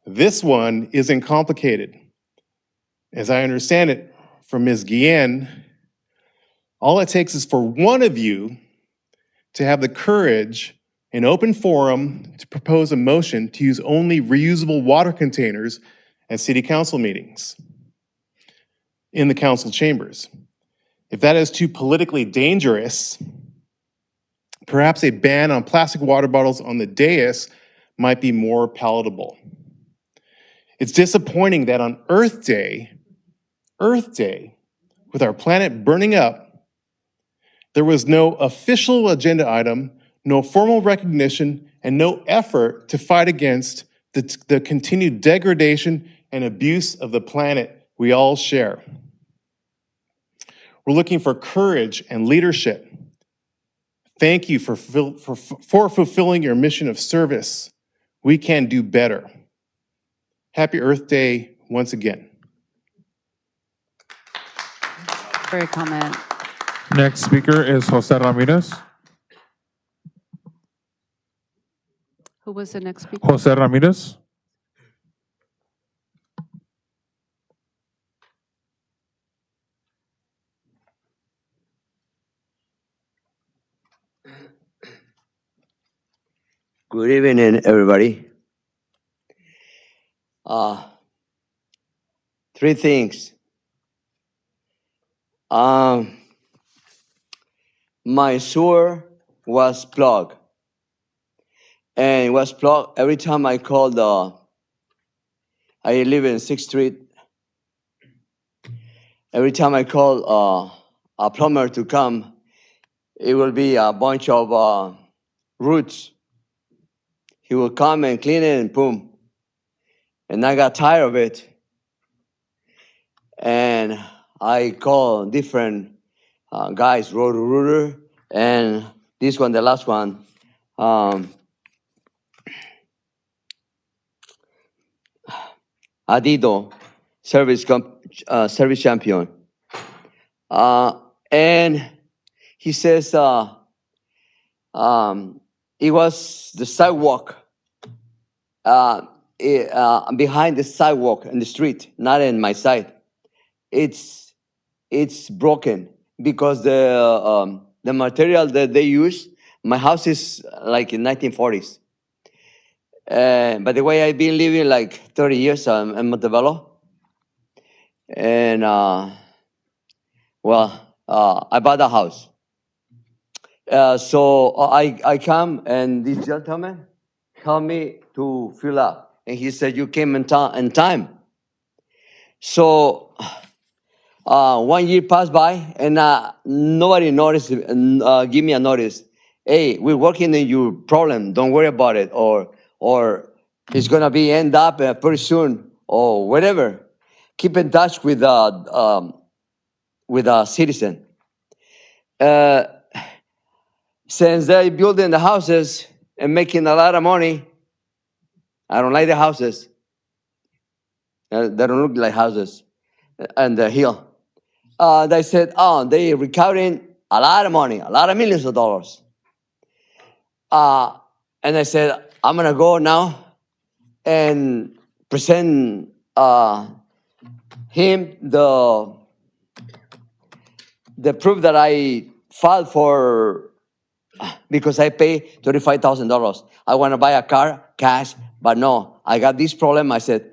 This one isn't complicated. As I understand it from Ms. Guillen, all it takes is for one of you to have the courage in open forum to propose a motion to use only reusable water containers at city council meetings in the council chambers. If that is too politically dangerous, perhaps a ban on plastic water bottles on the dais might be more palatable. It's disappointing that on Earth Day, with our planet burning up, there was no official agenda item, no formal recognition, and no effort to fight against the continued degradation and abuse of the planet we all share. We're looking for courage and leadership. Thank you for fulfilling your mission of service. We can do better. Happy Earth Day once again. For a comment. Next speaker is Jose Ramirez. Who was the next speaker? Jose Ramirez. Good evening, everybody. Three things. My sewer was plugged. And it was plugged every time I called I live in 6th Street. Every time I call a plumber to come, it will be a bunch of roots. He will come and clean it and boom. And I got tired of it. And I called different guys, Roto-Rooter, and this one, the last one, Adido, service champion. And he says it was the sidewalk, behind the sidewalk in the street, not in my side. It's broken because the material that they use, my house is like in 1940s. By the way, I've been living like 30 years in Montebello. And, I bought a house. So I come, and this gentleman helped me to fill up. And he said, you came in time. So 1 year passed by, and nobody noticed, give me a notice. Hey, we're working on your problem. Don't worry about it. Or it's going to be end up pretty soon, or whatever. Keep in touch with a citizen. Since they're building the houses and making a lot of money, I don't like the houses. They don't look like houses on the hill. They said, they're recovering a lot of money, a lot of millions of dollars. And I said, I'm going to go now and present him the proof that I filed for, because I pay $35,000. I want to buy a car, cash, but no, I got this problem. I said,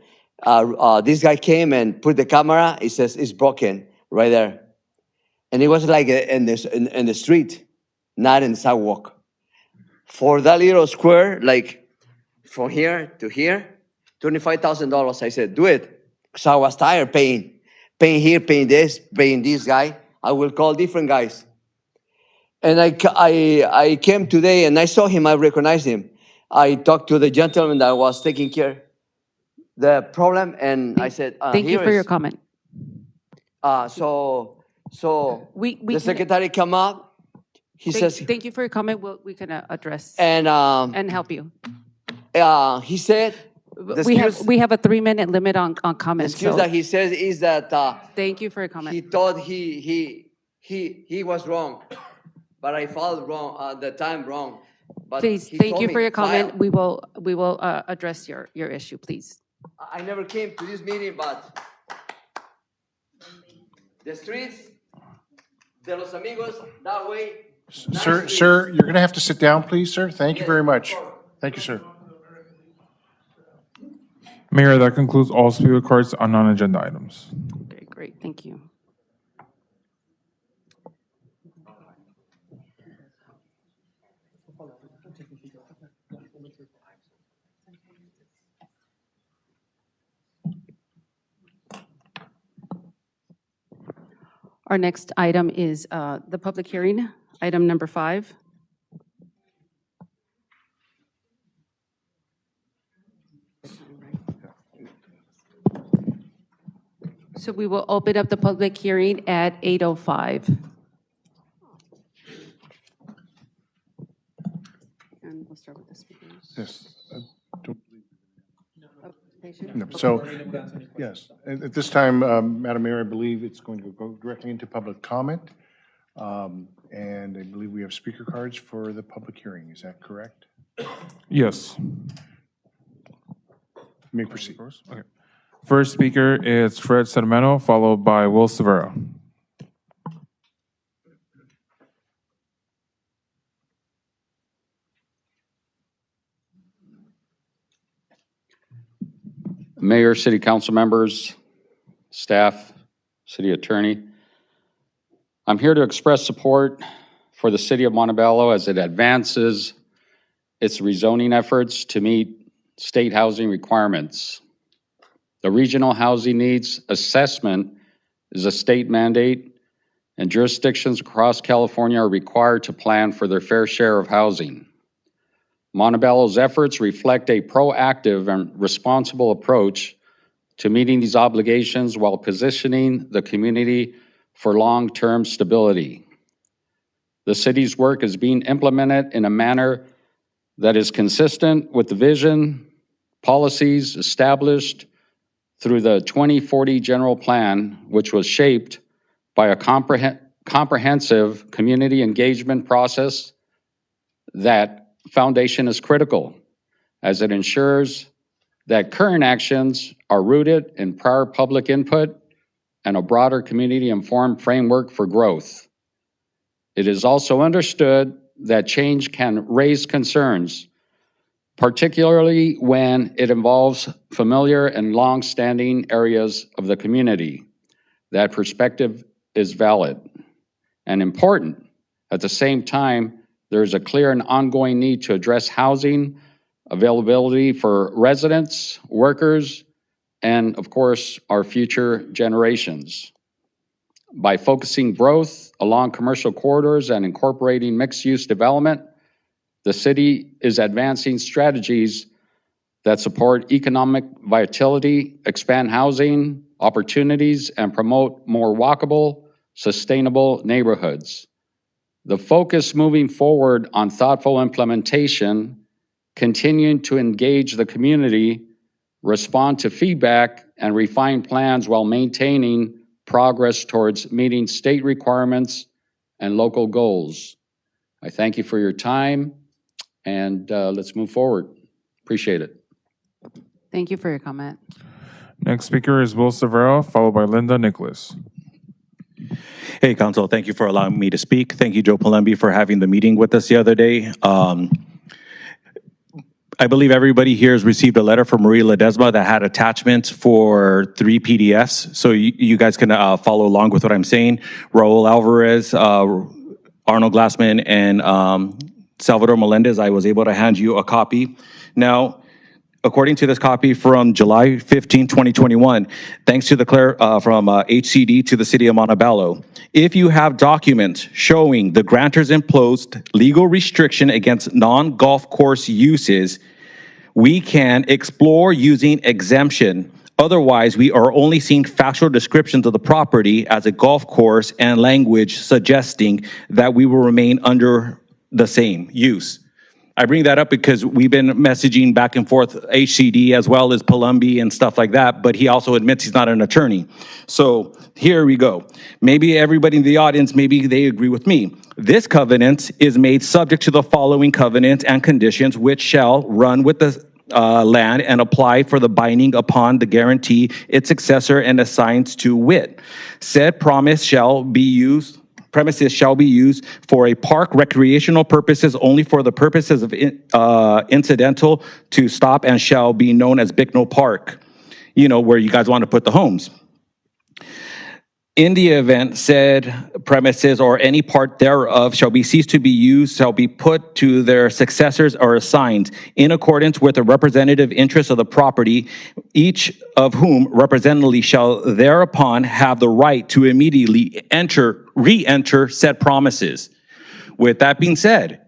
this guy came and put the camera. He says, it's broken right there. And it was like in the street, not in the sidewalk. For that little square, like from here to here, $25,000. I said, do it. Because I was tired paying here, paying this guy. I will call different guys. And I came today and I saw him, I recognized him. I talked to the gentleman that was taking care the problem, and I said, Thank you here for your is- comment. So We the secretary come up, he says, thank you for your comment. We can address and help you. he said, the We have a 3-minute limit on comments. excuse so that he says is that Thank you for your comment. he thought he was wrong, but I followed wrong the time wrong. But Please, he thank told you me, for your comment. "File." We will address your issue, please. I never came to this meeting, but the streets, de los amigos, that way. Sir, you're going to have to sit down, please, sir. Thank you very much. Thank you, sir. Mayor, that concludes all speaker cards on non-agenda items. Okay, great. Thank you. Our next item is the public hearing, item number 5. So we will open up the public hearing at 8:05. And we'll start with the speakers. Yes. Patient? No, so, yes, at this time, Madam Mayor, I believe it's going to go directly into public comment. And I believe we have speaker cards for the public hearing. Is that correct? Yes. You may proceed. Okay. First speaker is Fred Ceremonial, followed by Will Severo. Mayor, City Council members, staff, City Attorney. I'm here to express support for the City of Montebello as it advances its rezoning efforts to meet state housing requirements. The Regional Housing Needs Assessment is a state mandate, and jurisdictions across California are required to plan for their fair share of housing. Montebello's efforts reflect a proactive and responsible approach to meeting these obligations while positioning the community for long-term stability. The city's work is being implemented in a manner that is consistent with the vision, policies established through the 2040 General Plan, which was shaped by a comprehensive community engagement process. That foundation is critical as it ensures that current actions are rooted in prior public input and a broader community-informed framework for growth. It is also understood that change can raise concerns, particularly when it involves familiar and long-standing areas of the community. That perspective is valid and important. At the same time, there is a clear and ongoing need to address housing availability for residents, workers, and of course, our future generations. By focusing growth along commercial corridors and incorporating mixed-use development, the city is advancing strategies that support economic vitality, expand housing opportunities, and promote more walkable, sustainable neighborhoods. The focus moving forward on thoughtful implementation, continuing to engage the community, respond to feedback, and refine plans while maintaining progress towards meeting state requirements and local goals. I thank you for your time, and let's move forward. Appreciate it. Thank you for your comment. Next speaker is Will Severo, followed by Linda Nicholas. Hey, Council, thank you for allowing me to speak. Thank you, Joe Palumbi, for having the meeting with us the other day. I believe everybody here has received a letter from Maria Ledesma that had attachments for 3 PDFs, so you guys can follow along with what I'm saying. Raul Alvarez, Arnold Glassman, and Salvador Melendez, I was able to hand you a copy. Now, according to this copy from July 15, 2021, thanks to the from HCD to the city of Montebello. If you have documents showing the grantors imposed legal restriction against non-golf course uses, we can explore using exemption. Otherwise, we are only seeing factual descriptions of the property as a golf course and language suggesting that we will remain under the same use. I bring that up because we've been messaging back and forth HCD as well as Palumbi and stuff like that, but he also admits he's not an attorney. So here we go. Maybe everybody in the audience, maybe they agree with me. This covenant is made subject to the following covenants and conditions, which shall run with the land and apply for the binding upon the guarantee its successor and assigns to wit. Said premises shall be used for a park recreational purposes only for the purposes of incidental to stop and shall be known as Bicknell Park, you know, where you guys want to put the homes. In the event said premises or any part thereof shall be ceased to be used, shall be put to their successors or assigned in accordance with the representative interest of the property, each of whom representatively shall thereupon have the right to immediately re-enter said promises. With that being said,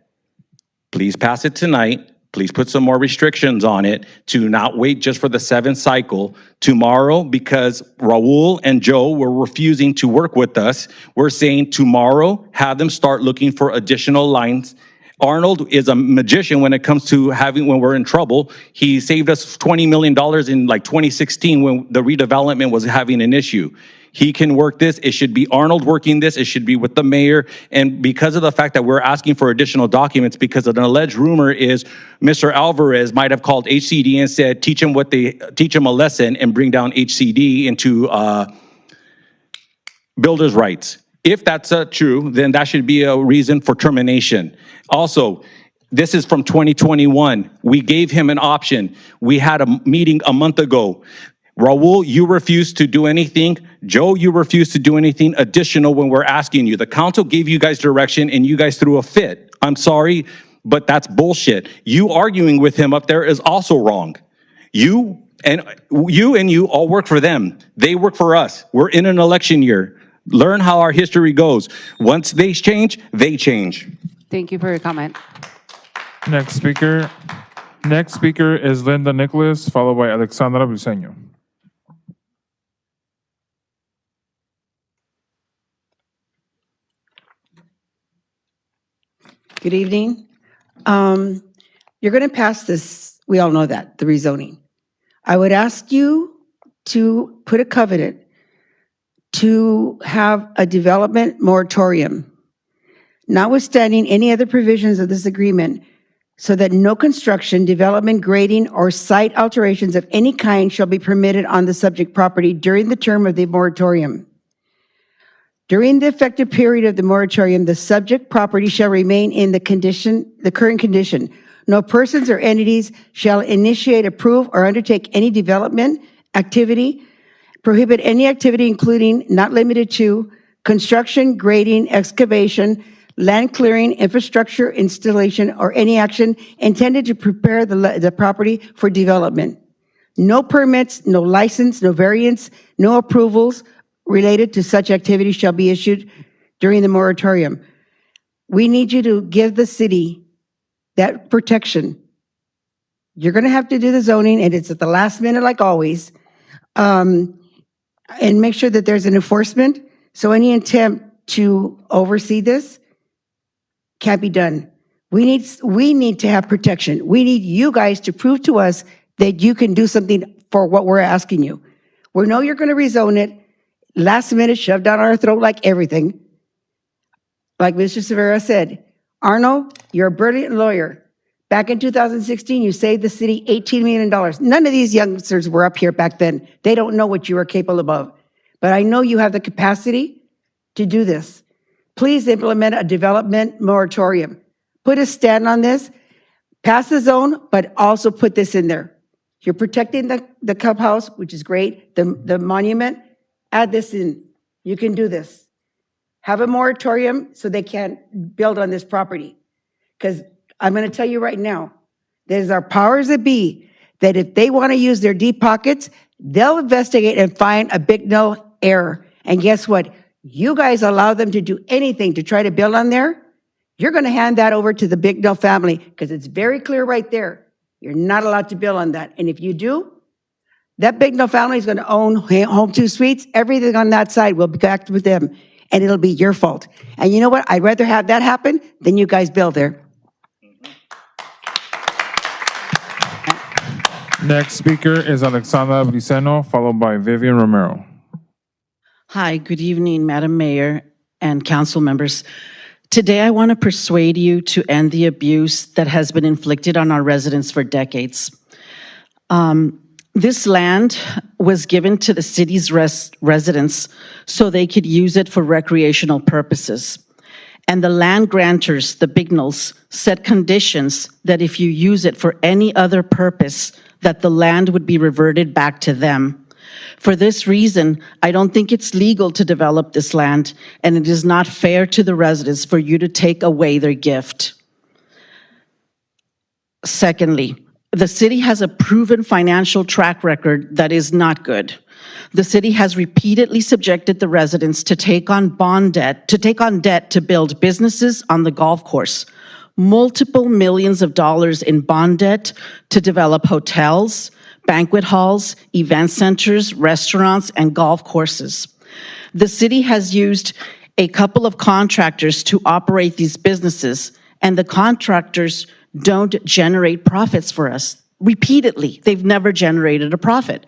please pass it tonight. Please put some more restrictions on it to not wait just for the 7th cycle. Tomorrow, because Raul and Joe were refusing to work with us, we're saying tomorrow, have them start looking for additional lines. Arnold is a magician when it comes to when we're in trouble. He saved us $20 million in like 2016 when the redevelopment was having an issue. He can work this. It should be Arnold working this. It should be with the mayor. And because of the fact that we're asking for additional documents, because an alleged rumor is Mr. Alvarez might have called HCD and said, teach him a lesson and bring down HCD into builder's rights. If that's true, then that should be a reason for termination. Also, this is from 2021. We gave him an option. We had a meeting a month ago. Raul, you refused to do anything. Joe, you refused to do anything additional when we're asking you. The council gave you guys direction and you guys threw a fit. I'm sorry, but that's bullshit. You arguing with him up there is also wrong. You all work for them. They work for us. We're in an election year. Learn how our history goes. Once they change, they change. Thank you for your comment. Next speaker is Linda Nicholas, followed by Alexandra Briseño. Good evening. You're going to pass this, we all know that, the rezoning. I would ask you to put a covenant to have a development moratorium, notwithstanding any other provisions of this agreement, so that no construction, development, grading, or site alterations of any kind shall be permitted on the subject property during the term of the moratorium. During the effective period of the moratorium, the subject property shall remain in the current condition. No persons or entities shall initiate, approve, or undertake any development activity, prohibit any activity including, not limited to, construction, grading, excavation, land clearing, infrastructure installation, or any action intended to prepare the property for development. No permits, no license, no variance, no approvals related to such activity shall be issued during the moratorium. We need you to give the city that protection. You're going to have to do the zoning, and it's at the last minute like always, and make sure that there's an enforcement, so any attempt to oversee this can't be done. We need to have protection. We need you guys to prove to us that you can do something for what we're asking you. We know you're going to rezone it, last minute, shoved down our throat like everything. Like Mr. Severa said, Arnold, you're a brilliant lawyer. Back in 2016, you saved the city $18 million. None of these youngsters were up here back then. They don't know what you are capable of. But I know you have the capacity to do this. Please implement a development moratorium. Put a stand on this, pass the zone, but also put this in there. You're protecting the clubhouse, which is great, the monument. Add this in. You can do this. Have a moratorium so they can't build on this property. Because I'm going to tell you right now, there's our powers that be that if they want to use their deep pockets, they'll investigate and find a big no error. And guess what? You guys allow them to do anything to try to build on there. You're going to hand that over to the Big No family because it's very clear right there. You're not allowed to build on that. And if you do, that Big No family is going to own Home 2 Suites. Everything on that side will be back with them, and it'll be your fault. And you know what? I'd rather have that happen than you guys build there. Next speaker is Alexandra Briceno, followed by Vivian Romero. Hi, good evening, Madam Mayor and council members. Today, I want to persuade you to end the abuse that has been inflicted on our residents for decades. This land was given to the city's residents so they could use it for recreational purposes. And the land grantors, the Bignals, set conditions that if you use it for any other purpose, that the land would be reverted back to them. For this reason, I don't think it's legal to develop this land, and it is not fair to the residents for you to take away their gift. Secondly, the city has a proven financial track record that is not good. The city has repeatedly subjected the residents to take on debt to build businesses on the golf course. Multiple millions of dollars in bond debt to develop hotels, banquet halls, event centers, restaurants, and golf courses. The city has used a couple of contractors to operate these businesses, and the contractors don't generate profits for us. Repeatedly, they've never generated a profit,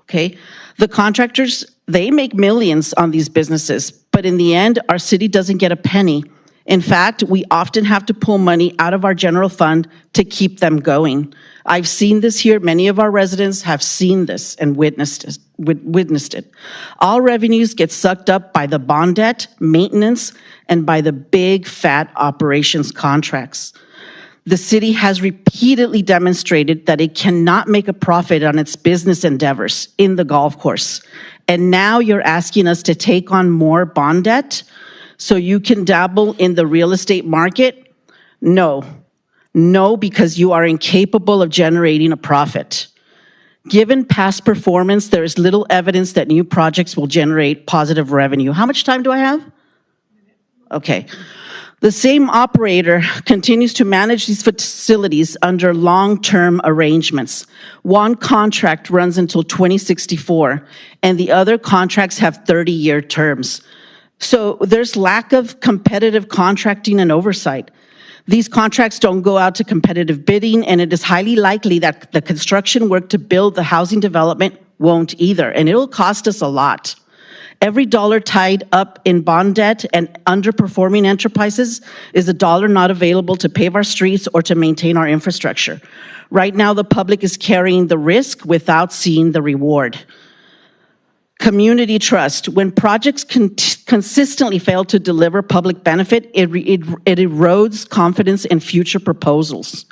okay? The contractors, they make millions on these businesses, but in the end, our city doesn't get a penny. In fact, we often have to pull money out of our general fund to keep them going. I've seen this here. Many of our residents have seen this and witnessed it. All revenues get sucked up by the bond debt, maintenance, and by the big, fat operations contracts. The city has repeatedly demonstrated that it cannot make a profit on its business endeavors in the golf course. And now you're asking us to take on more bond debt so you can dabble in the real estate market? No. No, because you are incapable of generating a profit. Given past performance, there is little evidence that new projects will generate positive revenue. How much time do I have? Okay. The same operator continues to manage these facilities under long-term arrangements. One contract runs until 2064, and the other contracts have 30-year terms. So there's lack of competitive contracting and oversight. These contracts don't go out to competitive bidding, and it is highly likely that the construction work to build the housing development won't either, and it'll cost us a lot. Every dollar tied up in bond debt and underperforming enterprises is a dollar not available to pave our streets or to maintain our infrastructure. Right now, the public is carrying the risk without seeing the reward. Community trust. When projects consistently fail to deliver public benefit, it erodes confidence in future proposals.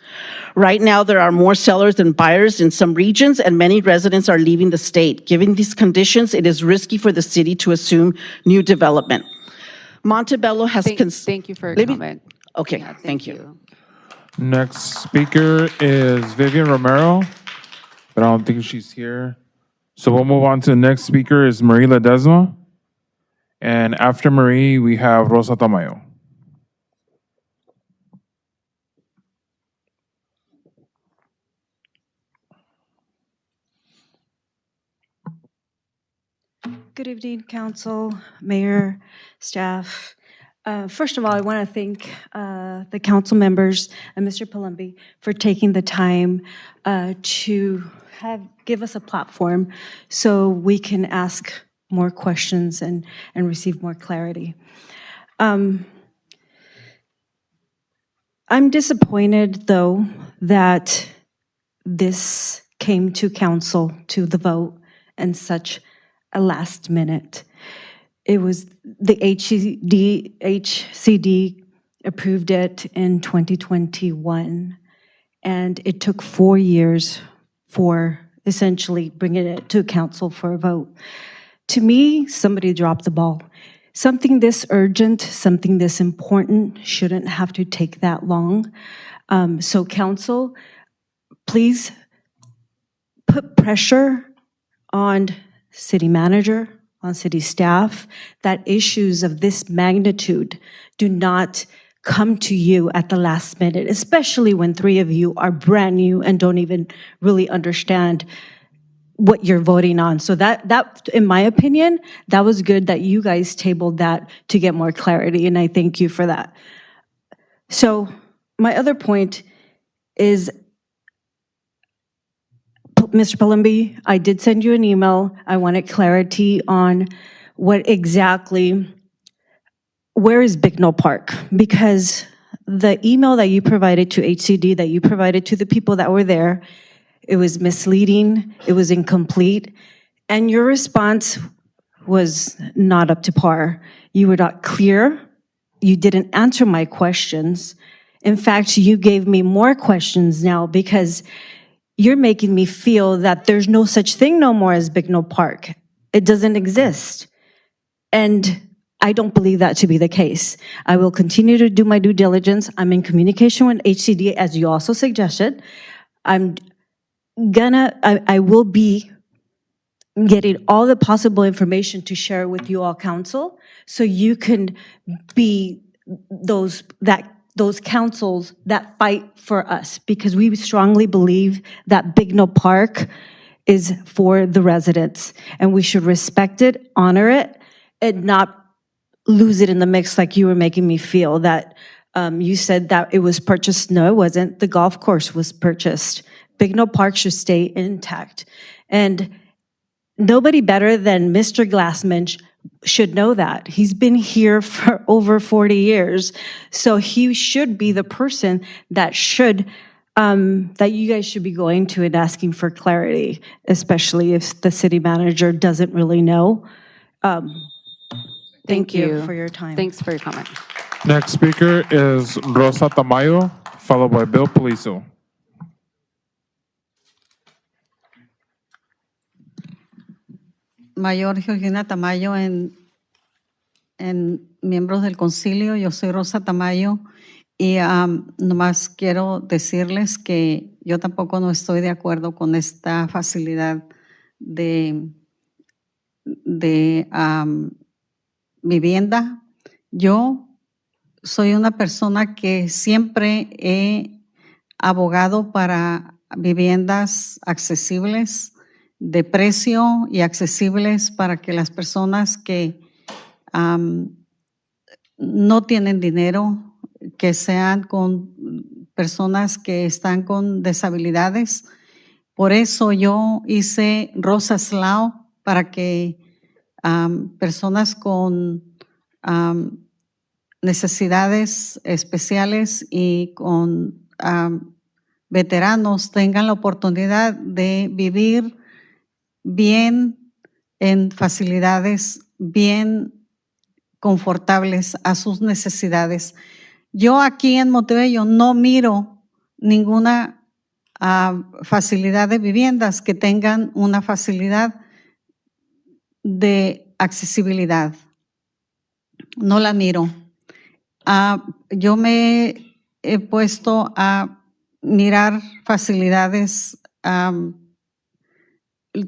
Right now, there are more sellers than buyers in some regions, and many residents are leaving the state. Given these conditions, it is risky for the city to assume new development. Montebello has... Thank you for your comment. Okay, Yeah, thank you. Next speaker is Vivian Romero, but I don't think she's here. So we'll move on to the next speaker is Marie Ledesma. And after Marie, we have Rosa Tamayo. Good evening, council, mayor, staff. First of all, I want to thank the council members and Mr. Palumbi for taking the time to give us a platform so we can ask more questions and receive more clarity. I'm disappointed, though, that this came to council to the vote in such a last minute. It was the HCD approved it in 2021, and it took 4 years for essentially bringing it to council for a vote. To me, somebody dropped the ball. Something this urgent, something this important shouldn't have to take that long. So council, please put pressure on city manager, on city staff, that issues of this magnitude do not come to you at the last minute, especially when three of you are brand new and don't even really understand what you're voting on. So that, in my opinion, that was good that you guys tabled that to get more clarity, and I thank you for that. So my other point is, Mr. Palumbi, I did send you an email. I wanted clarity on what exactly, where is Bicknell Park? Because the email that you provided to HCD, that you provided to the people that were there, it was misleading, it was incomplete, and your response was not up to par. You were not clear, you didn't answer my questions. In fact, you gave me more questions now because you're making me feel that there's no such thing no more as Bicknell Park. It doesn't exist. And I don't believe that to be the case. I will continue to do my due diligence. I'm in communication with HCD, as you also suggested. I will be getting all the possible information to share with you all, council, so you can be those councils that fight for us, because we strongly believe that Bicknell Park is for the residents, and we should respect it, honor it, and not lose it in the mix like you were making me feel that you said that it was purchased. No, it wasn't. The golf course was purchased. Bicknell Park should stay intact. And nobody better than Mr. Glassman should know that. He's been here for over 40 years. So he should be the person that that you guys should be going to and asking for clarity, especially if the city manager doesn't really know. Thank you for your time. Thanks for your comment. Next speaker is Rosa Tamayo, followed by Bill Polizo. Mayor Georgina Tamayo en miembros del concilio. Yo soy Rosa Tamayo y nomás quiero decirles que yo tampoco no estoy de acuerdo con esta facilidad de vivienda. Yo soy una persona que siempre he abogado para viviendas accesibles, de precio y accesibles, para que las personas que no tienen dinero, que sean con personas que están con deshabilidades. Por eso yo hice Rosas Law, para que personas con necesidades especiales y con veteranos tengan la oportunidad de vivir bien en facilidades bien confortables a sus necesidades. Yo aquí en Montebello no miro ninguna facilidad de viviendas que tengan una facilidad de accesibilidad. No la miro. Yo me he puesto a mirar facilidades.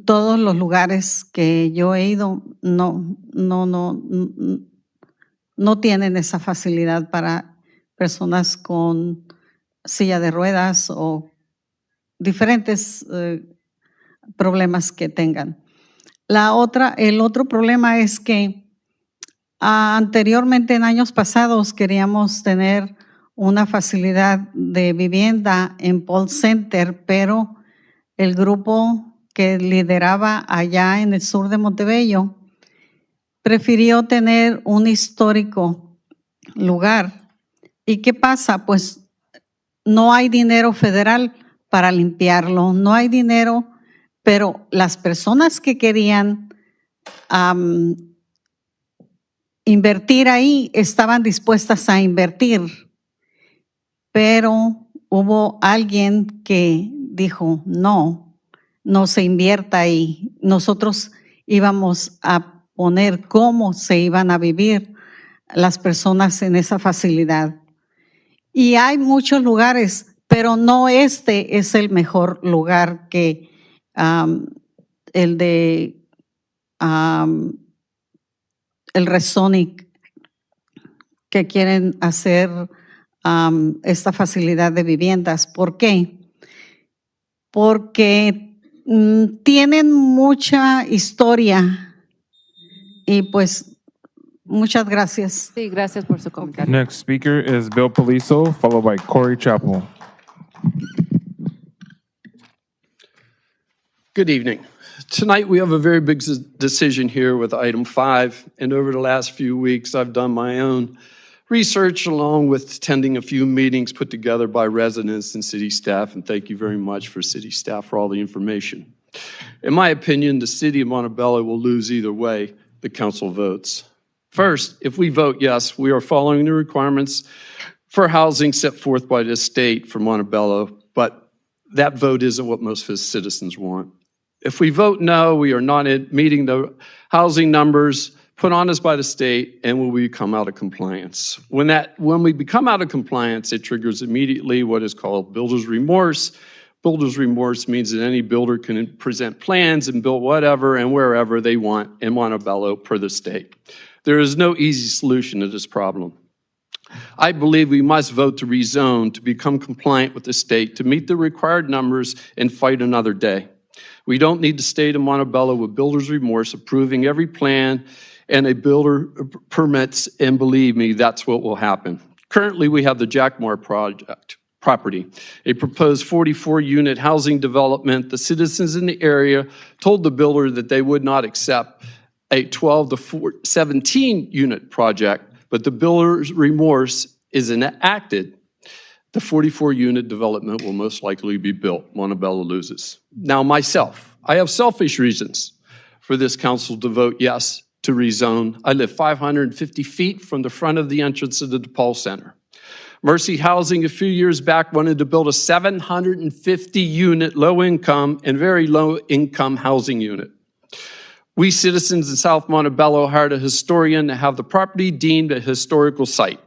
Todos los lugares que yo he ido no tienen esa facilidad para personas con silla de ruedas o diferentes problemas que tengan. El otro problema es que anteriormente, en años pasados, queríamos tener una facilidad de vivienda en Paul Center, pero el grupo que lideraba allá en el sur de Montebello prefirió tener un histórico lugar. ¿Y qué pasa? Pues no hay dinero federal para limpiarlo, no hay dinero, pero las personas que querían invertir ahí estaban dispuestas a invertir, pero hubo alguien que dijo, no se invierta ahí. Nosotros íbamos a poner cómo se iban a vivir las personas en esa facilidad. Y hay muchos lugares, pero no este es el mejor lugar que el de el rezoning que quieren hacer esta facilidad de viviendas. ¿Por qué? Porque tienen mucha historia y pues muchas gracias. Sí, gracias por su comentario. Next speaker is Bill Polizo, followed by Corey Chappell. Good evening. Tonight we have a very big decision here with item 5, and over the last few weeks I've done my own research along with attending a few meetings put together by residents and city staff, and thank you very much for city staff for all the information. In my opinion, the city of Montebello will lose either way the council votes. First, if we vote yes, we are following the requirements for housing set forth by the state for Montebello, but that vote isn't what most of the citizens want. If we vote no, we are not meeting the housing numbers put on us by the state, and will we come out of compliance? When we become out of compliance, it triggers immediately what is called builder's remorse. Builder's remorse means that any builder can present plans and build whatever and wherever they want in Montebello per the state. There is no easy solution to this problem. I believe we must vote to rezone to become compliant with the state, to meet the required numbers and fight another day. We don't need the state of Montebello with builder's remorse approving every plan and a builder permits, and believe me, that's what will happen. Currently, we have the Jackmar property, a proposed 44-unit housing development. The citizens in the area told the builder that they would not accept a 12 to 17-unit project, but the builder's remorse is enacted. The 44-unit development will most likely be built. Montebello loses. Now, myself, I have selfish reasons for this council to vote yes to rezone. I live 550 feet from the front of the entrance of the DePaul Center. Mercy Housing a few years back wanted to build a 750-unit low-income and very low-income housing unit. We citizens in South Montebello hired a historian to have the property deemed a historical site.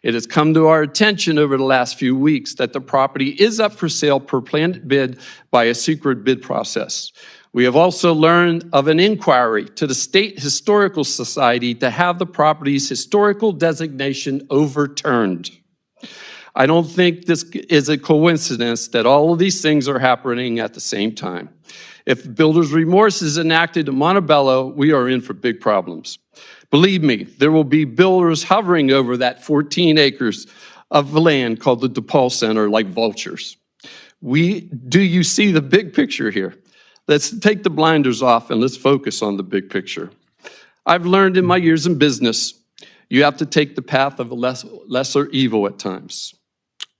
It has come to our attention over the last few weeks that the property is up for sale per planned bid by a secret bid process. We have also learned of an inquiry to the State Historical Society to have the property's historical designation overturned. I don't think this is a coincidence that all of these things are happening at the same time. If builder's remorse is enacted in Montebello, we are in for big problems. Believe me, there will be builders hovering over that 14 acres of land called the DePaul Center like vultures. Do you see the big picture here? Let's take the blinders off and let's focus on the big picture. I've learned in my years in business, you have to take the path of a lesser evil at times.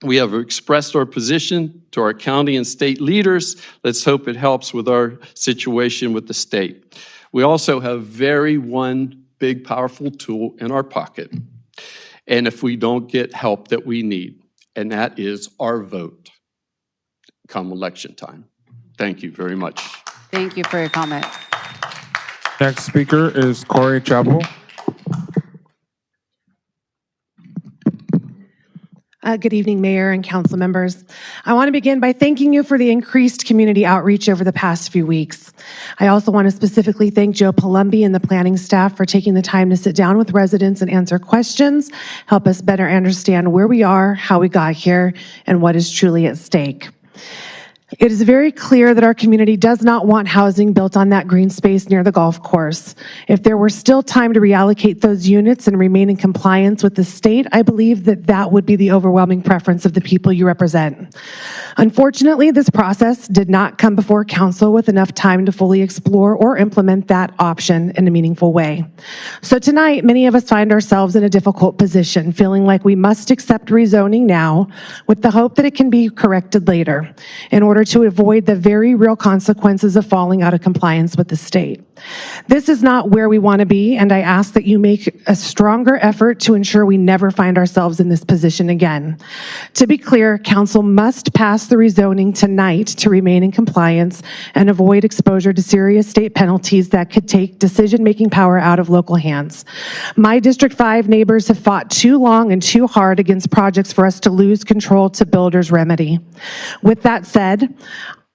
We have expressed our position to our county and state leaders. Let's hope it helps with our situation with the state. We also have one big, powerful tool in our pocket. And if we don't get help that we need, and that is our vote come election time. Thank you very much. Thank you for your comment. Next speaker is Corey Chappell. Good evening, Mayor and council members. I want to begin by thanking you for the increased community outreach over the past few weeks. I also want to specifically thank Joe Palumbi and the planning staff for taking the time to sit down with residents and answer questions, help us better understand where we are, how we got here, and what is truly at stake. It is very clear that our community does not want housing built on that green space near the golf course. If there were still time to reallocate those units and remain in compliance with the state, I believe that that would be the overwhelming preference of the people you represent. Unfortunately, this process did not come before council with enough time to fully explore or implement that option in a meaningful way. So tonight, many of us find ourselves in a difficult position, feeling like we must accept rezoning now with the hope that it can be corrected later in order to avoid the very real consequences of falling out of compliance with the state. This is not where we want to be, and I ask that you make a stronger effort to ensure we never find ourselves in this position again. To be clear, council must pass the rezoning tonight to remain in compliance and avoid exposure to serious state penalties that could take decision-making power out of local hands. My District 5 neighbors have fought too long and too hard against projects for us to lose control to builders' remedy. With that said,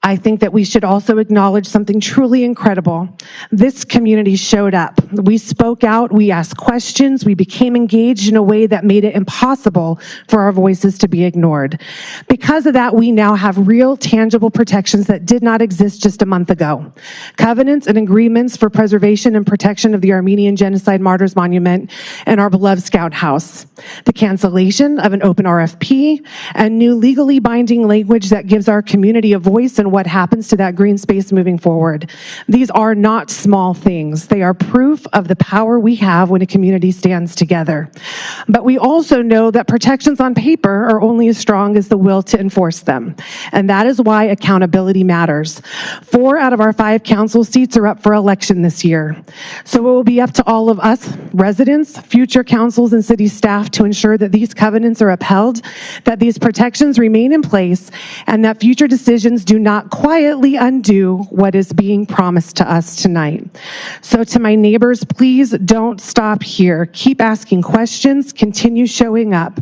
I think that we should also acknowledge something truly incredible. This community showed up. We spoke out, we asked questions, we became engaged in a way that made it impossible for our voices to be ignored. Because of that, we now have real, tangible protections that did not exist just a month ago. Covenants and agreements for preservation and protection of the Armenian Genocide Martyrs Monument and our beloved Scout House. The cancellation of an open RFP and new legally binding language that gives our community a voice in what happens to that green space moving forward. These are not small things. They are proof of the power we have when a community stands together. But we also know that protections on paper are only as strong as the will to enforce them. And that is why accountability matters. 4 out of our 5 council seats are up for election this year. So it will be up to all of us, residents, future councils, and city staff to ensure that these covenants are upheld, that these protections remain in place, and that future decisions do not quietly undo what is being promised to us tonight. So to my neighbors, please don't stop here. Keep asking questions, continue showing up.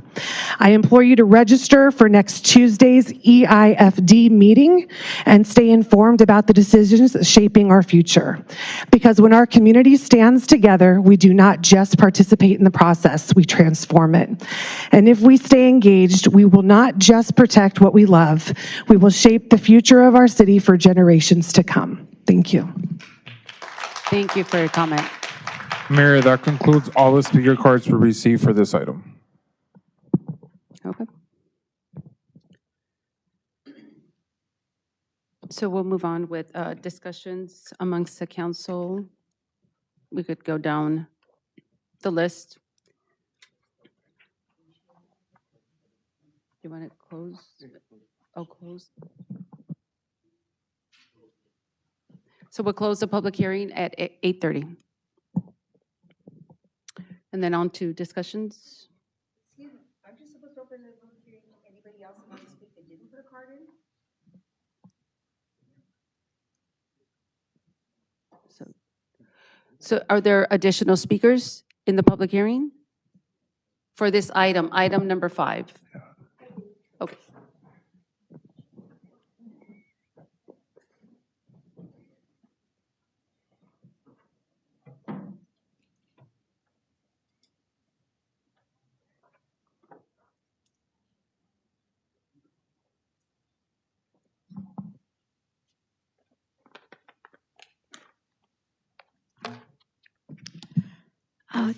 I implore you to register for next Tuesday's EIFD meeting and stay informed about the decisions shaping our future. Because when our community stands together, we do not just participate in the process, we transform it. And if we stay engaged, we will not just protect what we love, we will shape the future of our city for generations to come. Thank you. Thank you for your comment. Mayor, that concludes all the speaker cards we received for this item. Okay. So we'll move on with discussions amongst the council. We could go down the list. You want to close? Oh, close. So we'll close the public hearing at 8:30. And then on to discussions. Excuse me, I'm just supposed to open the public hearing. Anybody else want to speak that didn't put a card in? So are there additional speakers in the public hearing for this item, item number 5? Okay.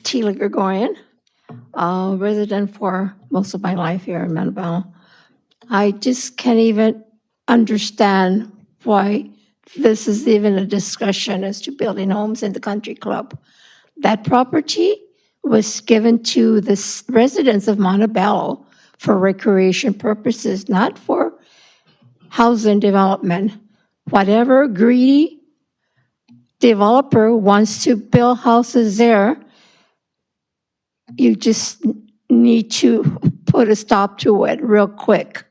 Sheila Gregorian, resident for most of my life here in Montebello. I just can't even understand why this is even a discussion as to building homes in the country club. That property was given to the residents of Montebello for recreation purposes, not for housing development. Whatever greedy developer wants to build houses there, you just need to put a stop to it real quick.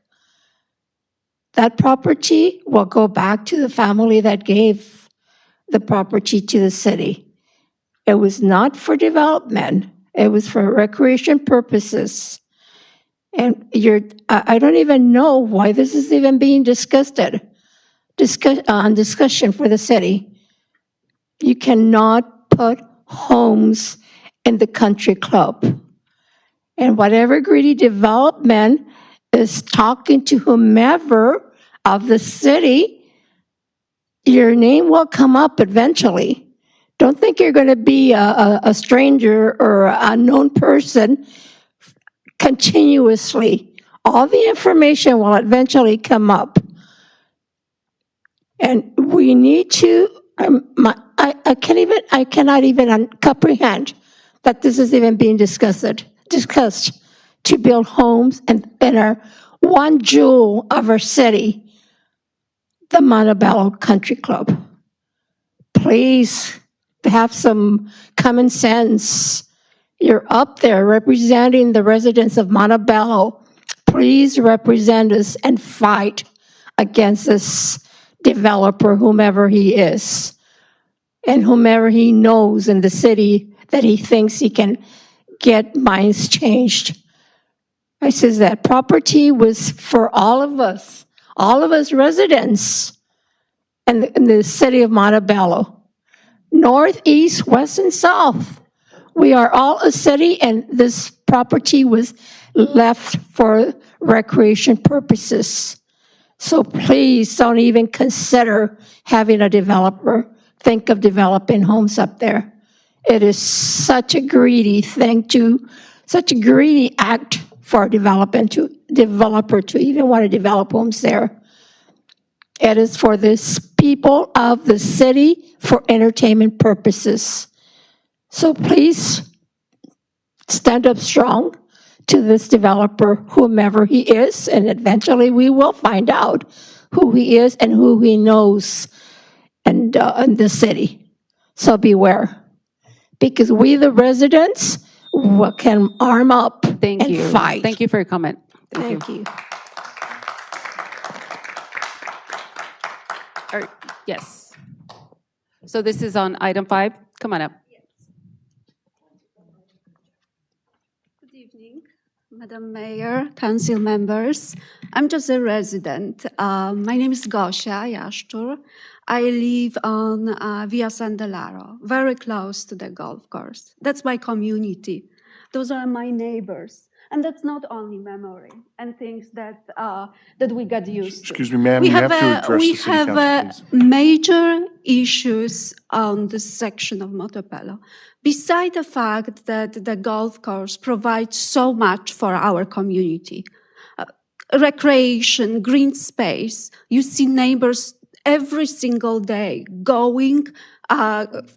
That property will go back to the family that gave the property to the city. It was not for development. It was for recreation purposes. And I don't even know why this is even being discussed on discussion for the city. You cannot put homes in the country club. And whatever greedy development is talking to whomever of the city, your name will come up eventually. Don't think you're going to be a stranger or an unknown person continuously. All the information will eventually come up. And we need to, I cannot even comprehend that this is even being discussed to build homes in our one jewel of our city, the Montebello Country Club. Please have some common sense. You're up there representing the residents of Montebello. Please represent us and fight against this developer, whomever he is, and whomever he knows in the city that he thinks he can get minds changed. I says that property was for all of us residents. in the city of Montebello. North, east, west, and south. We are all a city, and this property was left for recreation purposes. So please don't even consider having a developer think of developing homes up there. It is such a greedy thing such a greedy act for a developer to even want to develop homes there. It is for the people of the city for entertainment purposes. So please stand up strong to this developer, whomever he is, and eventually we will find out who he is and who he knows in the city. So beware, because we, the residents, can arm up Thank and you. fight. Thank you for your comment. Thank you. Yes. So this is on item 5. Come on up. Good evening, Madam Mayor, council members. I'm just a resident. My name is Gosia Yashtur. I live on Via Sandelaro, very close to the golf course. That's my community. Those are my neighbors. And that's not only memory and things that we got used to. Excuse me, ma'am, you have to address the city council, please. Major issues on this section of Montebello. Beside the fact that the golf course provides so much for our community, recreation, green space, you see neighbors every single day going,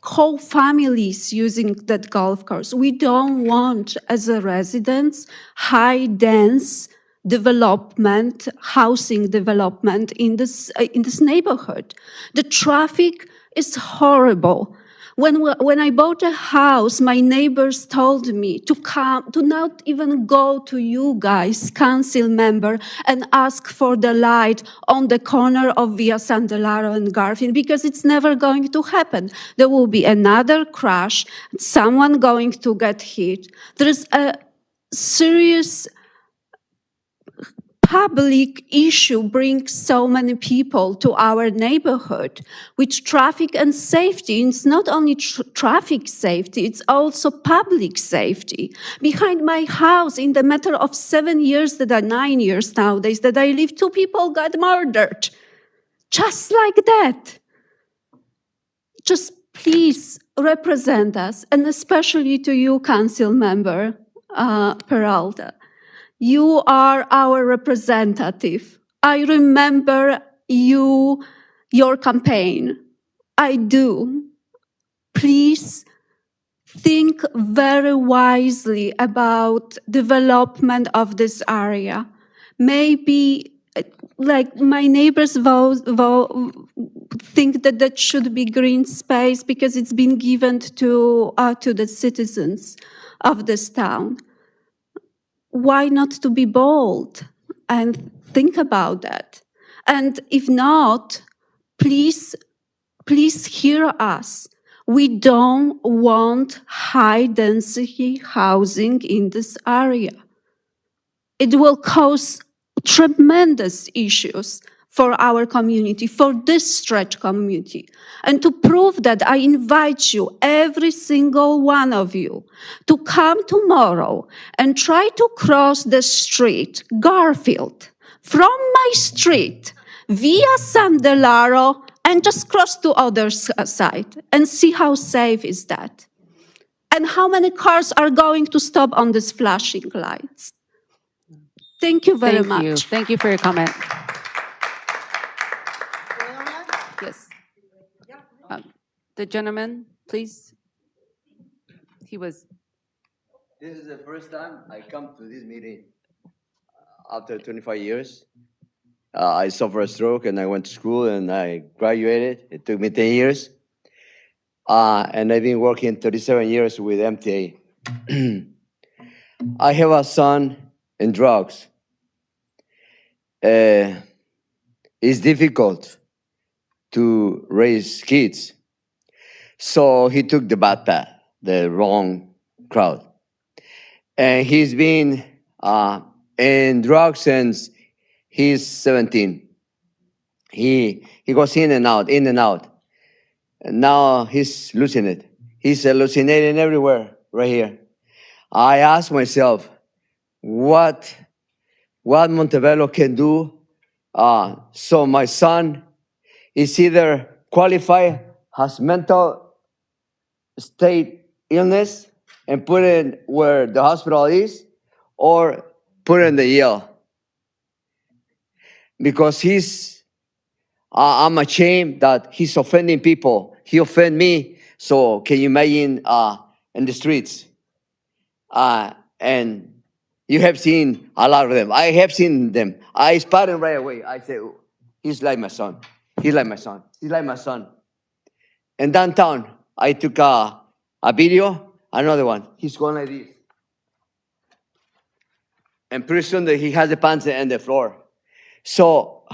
whole families using that golf course. We don't want, as a residents, high dense development, housing development in this neighborhood. The traffic is horrible. When I bought a house, my neighbors told me to not even go to you guys, council member, and ask for the light on the corner of Via Sandelaro and Garfield, because it's never going to happen. There will be another crash, someone going to get hit. There is a serious public issue brings so many people to our neighborhood with traffic and safety. It's not only traffic safety, it's also public safety. Behind my house, in the matter of 7 years, that are 9 years nowadays, that I live, 2 people got murdered. Just like that. Just please represent us, and especially to you, council member Peralta. You are our representative. I remember your campaign. I do. Please think very wisely about development of this area. Maybe, like my neighbors think that should be green space because it's been given to the citizens of this town. Why not to be bold and think about that? And if not, please hear us. We don't want high density housing in this area. It will cause tremendous issues for our community, for this stretch community. And to prove that, I invite you, every single one of you, to come tomorrow and try to cross the street, Garfield, from my street, via Sandelaro, and just cross to other side and see how safe is that. And how many cars are going to stop on these flashing lights. Thank you very much. Thank you for your comment. Yes. The gentleman, please. This is the first time I come to this meeting after 25 years. I suffered a stroke and I went to school and I graduated. It took me 10 years. And I've been working 37 years with MTA. I have a son in drugs. It's difficult to raise kids. So he took the bad path, the wrong crowd. And he's been in drugs since he's 17. He goes in and out, in and out. And now he's losing it. He's hallucinating everywhere, right here. I ask myself, what Montebello can do so my son is either qualified, has mental state illness, and put it where the hospital is, or put it in the Yale. Because I'm ashamed that he's offending people. He offend me. So can you imagine in the streets? And you have seen a lot of them. I have seen them. I spot him right away. I say, he's like my son. He's like my son. He's like my son. And downtown, I took a video, another one. He's going like this. And pretty soon he has the pants on the floor. So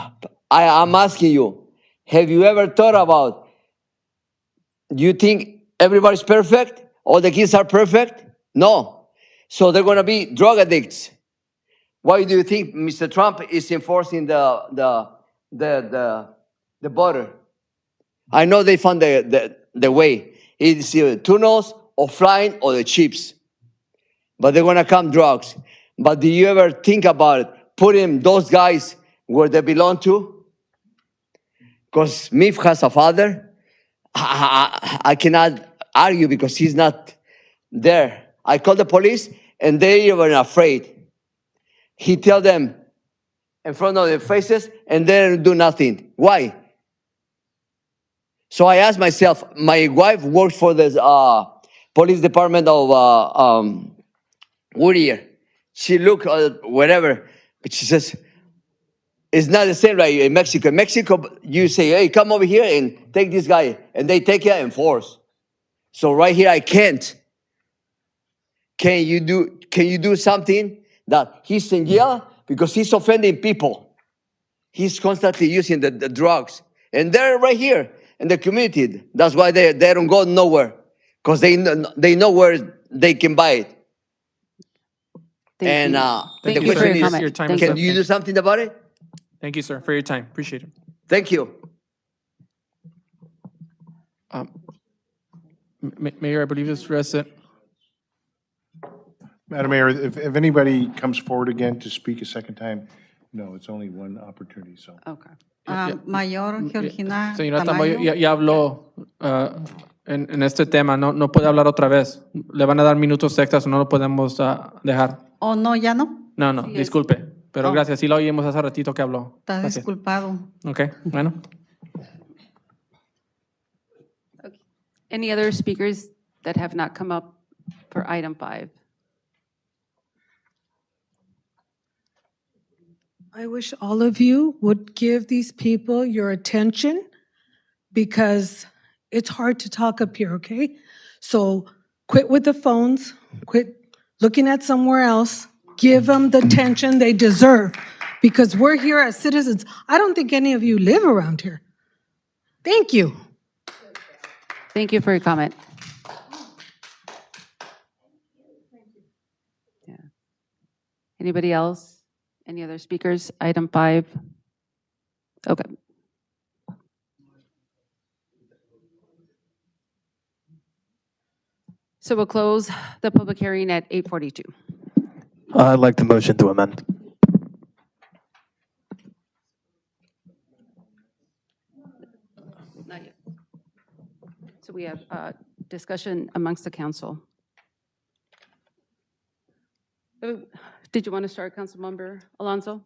I'm asking you, have you ever thought about, do you think everybody's perfect? All the kids are perfect? No. So they're going to be drug addicts. Why do you think Mr. Trump is enforcing the border? I know they found the way. It's either tunnels or flying or the chips. But they're going to come drugs. But do you ever think about it, putting those guys where they belong to? Because Mif has a father. I cannot argue because he's not there. I call the police and they were afraid. He tell them in front of their faces and they don't do nothing. Why? So I asked myself, my wife works for the police department of Whittier. She looked wherever, but she says, it's not the same like in Mexico. In Mexico, you say, hey, come over here and take this guy. And they take it in force. So right here, I can't. Can you do something that he's in jail because he's offending people? He's constantly using the drugs. And they're right here in the community. That's why they don't go nowhere. Because they know where they can buy it. Thank you. Thank the you for question your is, comment. Your time is can up. you do something about it? Thank you, sir, for your time. Appreciate it. Thank you. Mayor, I believe this resident. Madam Mayor, if anybody comes forward again to speak a second time, no, it's only one opportunity, so. Okay. Mayor Georgina Señora Tamayo. Tamayo ya habló en este tema, no puede hablar otra vez. Le van a dar minutos extras, no lo podemos dejar. Oh, no, ya no. No, disculpe, pero gracias, sí lo oímos hace ratito que habló. Está Gracias. disculpado. Ok, bueno. Any other speakers that have not come up for item 5? I wish all of you would give these people your attention because it's hard to talk up here, okay? So quit with the phones, quit looking at somewhere else, give them the attention they deserve because we're here as citizens. I don't think any of you live around here. Thank you. Thank you for your comment. Yeah. Anybody else? Any other speakers? Item 5. Okay. So we'll close the public hearing at 8:42. I'd like the motion to amend. Not yet. So we have discussion amongst the council. Did you want to start, Councilmember Alonso?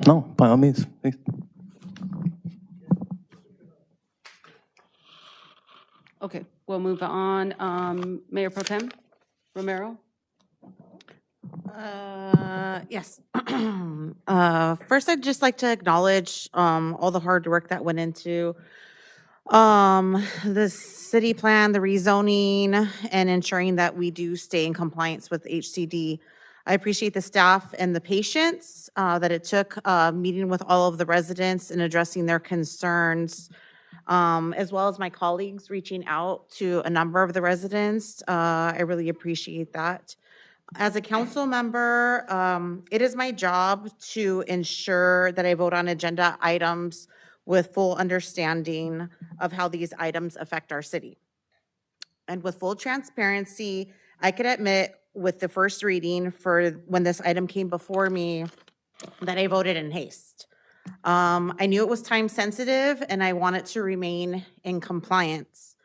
No, by all means, please. Okay, we'll move on. Mayor Pro Tem Romero? Yes. First, I'd just like to acknowledge all the hard work that went into the city plan, the rezoning, and ensuring that we do stay in compliance with HCD. I appreciate the staff and the patience that it took meeting with all of the residents and addressing their concerns, as well as my colleagues reaching out to a number of the residents. I really appreciate that. As a council member, it is my job to ensure that I vote on agenda items with full understanding of how these items affect our city. And with full transparency, I could admit with the first reading for when this item came before me that I voted in haste. I knew it was time sensitive and I wanted to remain in compliance.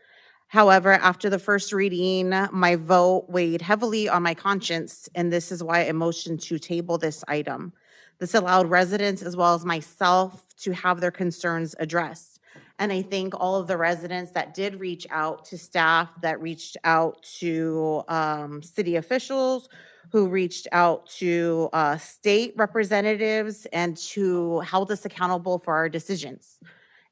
However, after the first reading, my vote weighed heavily on my conscience, and this is why I motioned to table this item. This allowed residents as well as myself to have their concerns addressed. And I thank all of the residents that did reach out to staff, that reached out to city officials, who reached out to state representatives, and who held us accountable for our decisions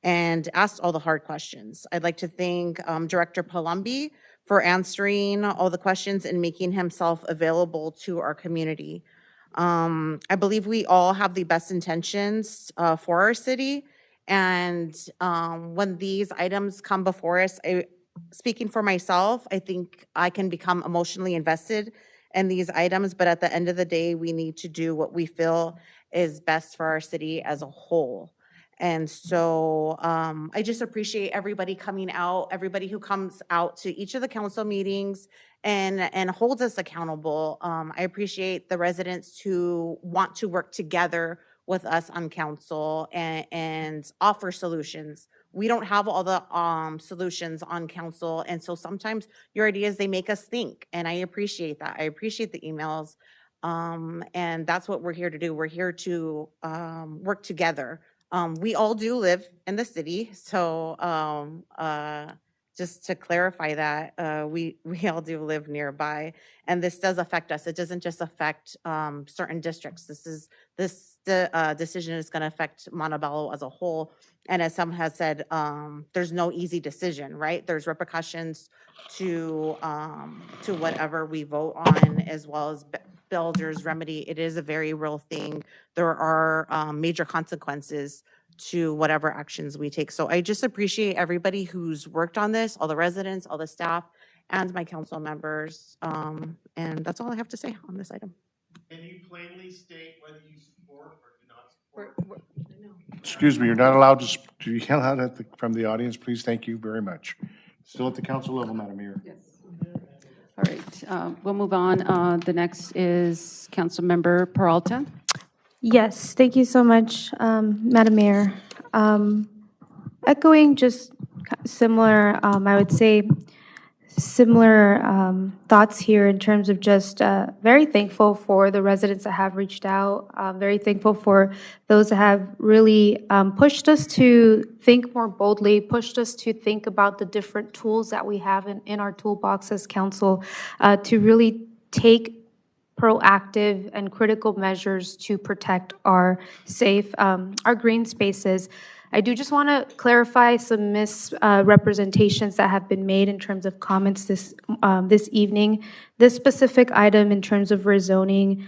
and asked all the hard questions. I'd like to thank Director Palumbi for answering all the questions and making himself available to our community. I believe we all have the best intentions for our city. And when these items come before us, speaking for myself, I think I can become emotionally invested in these items. But at the end of the day, we need to do what we feel is best for our city as a whole. And so I just appreciate everybody coming out, everybody who comes out to each of the council meetings and holds us accountable. I appreciate the residents who want to work together with us on council and offer solutions. We don't have all the solutions on council. And so sometimes your ideas, they make us think. And I appreciate that. I appreciate the emails. And that's what we're here to do. We're here to work together. We all do live in the city, so just to clarify that, we all do live nearby, and this does affect us. It doesn't just affect certain districts. This decision is going to affect Montebello as a whole. And as some has said, there's no easy decision, right? There's repercussions to whatever we vote on, as well as builder's remedy. It is a very real thing. There are major consequences to whatever actions we take. So I just appreciate everybody who's worked on this, all the residents, all the staff, and my council members. And that's all I have to say on this item. Can you plainly state whether you support or do not support? Excuse me, you're not allowed to yell out from the audience, please. Thank you very much. Still at the council level, Madam Mayor. Yes. All right, we'll move on. The next is Councilmember Peralta. Yes, thank you so much, Madam Mayor. Echoing just similar, I would say, similar thoughts here in terms of just very thankful for the residents that have reached out, very thankful for those that have really pushed us to think more boldly, pushed us to think about the different tools that we have in our toolbox as council to really take proactive and critical measures to protect our safe, our green spaces. I do just want to clarify some misrepresentations that have been made in terms of comments this evening. This specific item in terms of rezoning,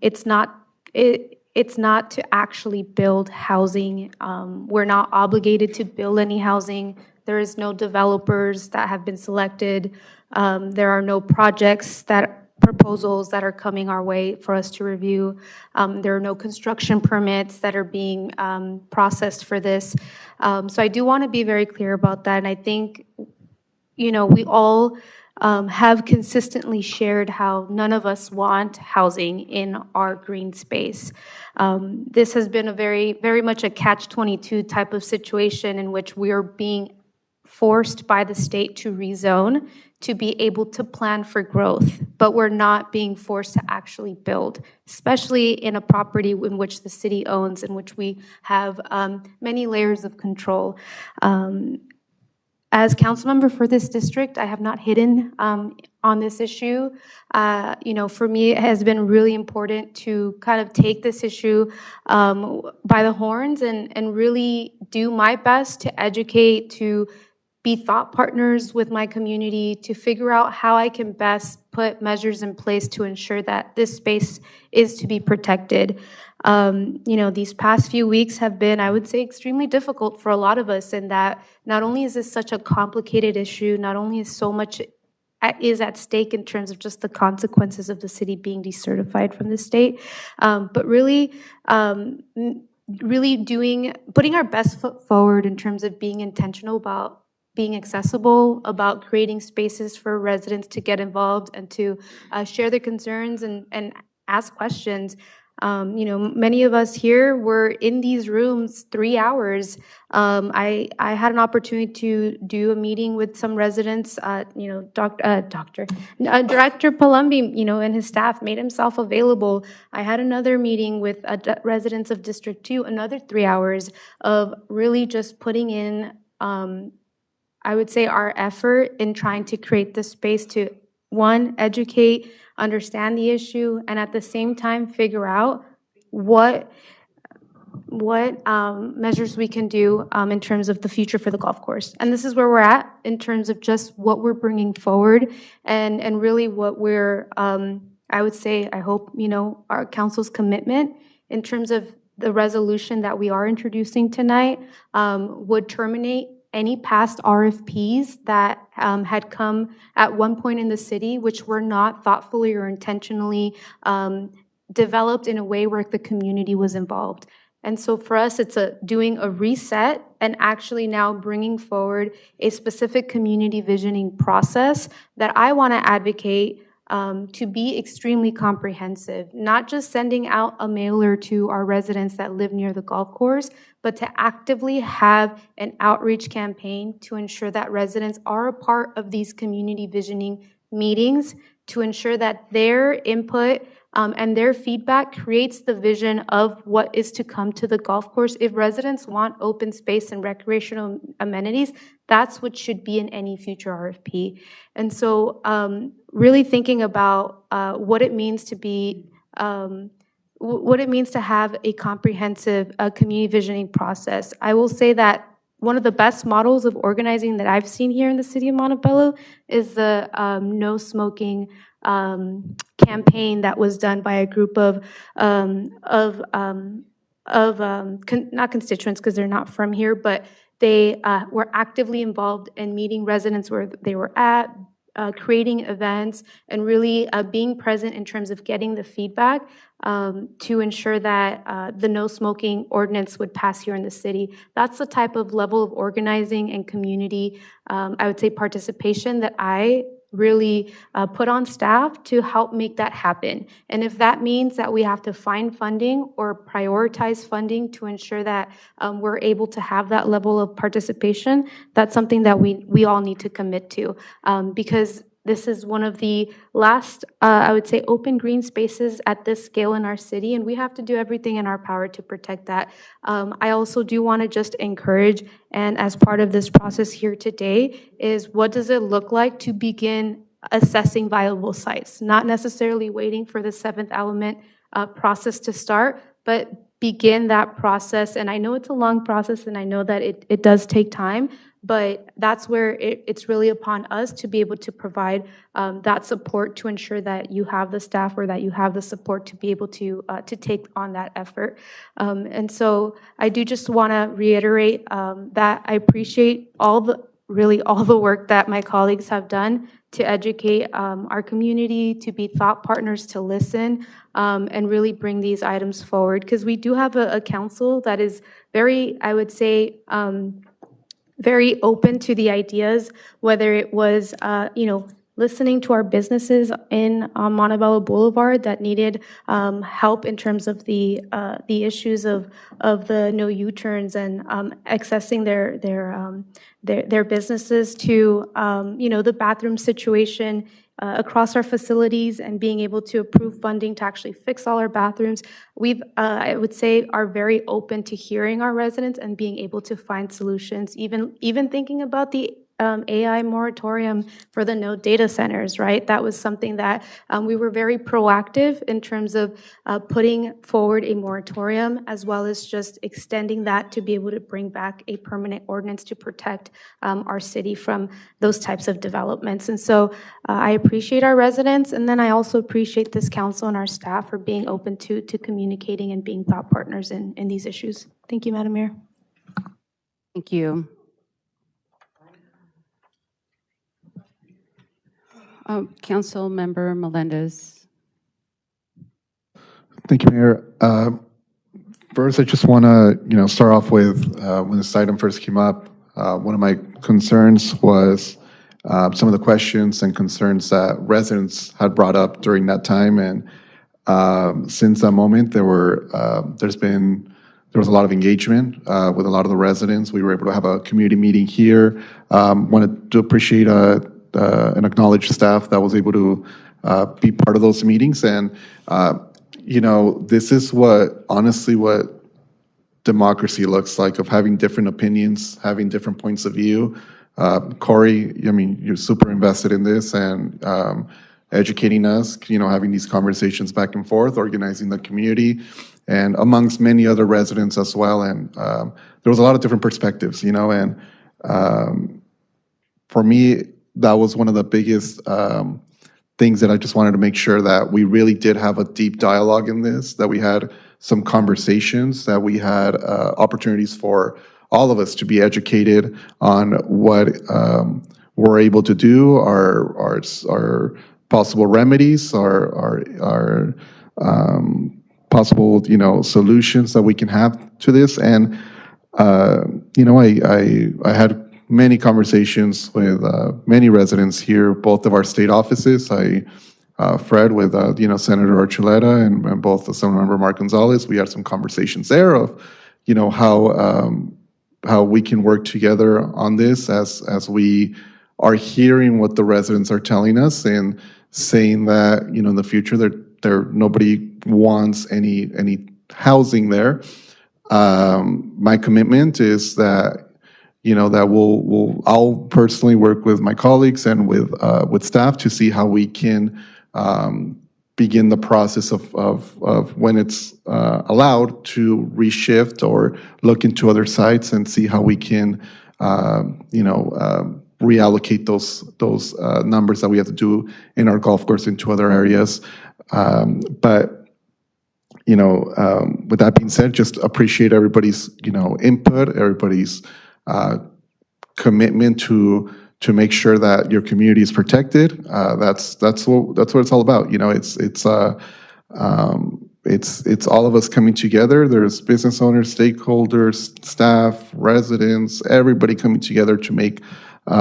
it's not to actually build housing. We're not obligated to build any housing. There is no developers that have been selected. There are no proposals that are coming our way for us to review. There are no construction permits that are being processed for this. So I do want to be very clear about that. And I think, we all have consistently shared how none of us want housing in our green space. This has been a very, very much a catch-22 type of situation in which we are being forced by the state to rezone to be able to plan for growth, but we're not being forced to actually build, especially in a property in which the city owns, in which we have many layers of control. As council member for this district, I have not hidden on this issue. For me, it has been really important to kind of take this issue by the horns and really do my best to educate, to be thought partners with my community, to figure out how I can best put measures in place to ensure that this space is to be protected. These past few weeks have been, I would say, extremely difficult for a lot of us, in that not only is this such a complicated issue, not only is so much is at stake in terms of just the consequences of the city being decertified from the state, but really, putting our best foot forward in terms of being intentional about being accessible, about creating spaces for residents to get involved and to share their concerns and ask questions. Many of us here were in these rooms 3 hours. I had an opportunity to do a meeting with some residents. Director Palumbi, and his staff made himself available. I had another meeting with residents of District 2, another 3 hours of really just putting in, I would say, our effort in trying to create this space to, one, educate, understand the issue, and at the same time figure out what measures we can do in terms of the future for the golf course. And this is where we're at in terms of just what we're bringing forward and really what we're, I would say, I hope, our council's commitment in terms of the resolution that we are introducing tonight would terminate any past RFPs that had come at one point in the city, which were not thoughtfully or intentionally developed in a way where the community was involved. And so for us, it's doing a reset and actually now bringing forward a specific community visioning process that I want to advocate to be extremely comprehensive, not just sending out a mailer to our residents that live near the golf course, but to actively have an outreach campaign to ensure that residents are a part of these community visioning meetings, to ensure that their input and their feedback creates the vision of what is to come to the golf course. If residents want open space and recreational amenities, that's what should be in any future RFP. And so really thinking about what it means to be, what it means to have a comprehensive community visioning process. I will say that one of the best models of organizing that I've seen here in the city of Montebello is the no smoking campaign that was done by a group of not constituents, because they're not from here, but they were actively involved in meeting residents where they were at, creating events, and really being present in terms of getting the feedback to ensure that the no smoking ordinance would pass here in the city. That's the type of level of organizing and community, I would say, participation that I really put on staff to help make that happen. And if that means that we have to find funding or prioritize funding to ensure that we're able to have that level of participation, that's something that we all need to commit to, because this is one of the last, I would say, open green spaces at this scale in our city, and we have to do everything in our power to protect that. I also do want to just encourage, and as part of this process here today, is what does it look like to begin assessing viable sites, not necessarily waiting for the seventh element process to start, but begin that process. And I know it's a long process, and I know that it does take time, but that's where it's really upon us to be able to provide that support to ensure that you have the staff or that you have the support to be able to take on that effort. And so I do just want to reiterate that I appreciate all the work that my colleagues have done to educate our community, to be thought partners, to listen, and really bring these items forward. Because we do have a council that is very, I would say, very open to the ideas, whether it was, listening to our businesses in Montebello Boulevard that needed help in terms of the issues of the no U-turns and accessing their businesses, to the bathroom situation across our facilities and being able to approve funding to actually fix all our bathrooms. We've, I would say, are very open to hearing our residents and being able to find solutions, even thinking about the AI moratorium for the no data centers, right? That was something that we were very proactive in terms of putting forward a moratorium, as well as just extending that to be able to bring back a permanent ordinance to protect our city from those types of developments. And so I appreciate our residents, and then I also appreciate this council and our staff for being open to communicating and being thought partners in these issues. Thank you, Madam Mayor. Thank you. Council Member Melendez. Thank you, Mayor. First, I just want to, start off with when this item first came up. One of my concerns was some of the questions and concerns that residents had brought up during that time, and since that moment, there was a lot of engagement with a lot of the residents. We were able to have a community meeting here. Wanted to appreciate and acknowledge staff that was able to be part of those meetings, and this is honestly what democracy looks like, of having different opinions, having different points of view. Corey, I mean, you're super invested in this and educating us, having these conversations back and forth, organizing the community, and amongst many other residents as well. And there was a lot of different perspectives, and for me, that was one of the biggest things that I just wanted to make sure that we really did have a deep dialogue in this, that we had some conversations, that we had opportunities for all of us to be educated on what we're able to do, our possible remedies, our possible solutions that we can have to this. And I had many conversations with many residents here, both of our state offices. Fred with Senator Archuleta and both the Assemblymember Mark Gonzalez. We had some conversations there of how we can work together on this as we are hearing what the residents are telling us and saying that in the future nobody wants any housing there. My commitment is that that I'll personally work with my colleagues and with staff to see how we can begin the process of when it's allowed to reshift or look into other sites and see how we can reallocate those numbers that we have to do in our golf course into other areas. But with that being said, just appreciate everybody's input, everybody's commitment to make sure that your community is protected. That's what it's all about. It's all of us coming together. There's business owners, stakeholders, staff, residents, everybody coming together to make for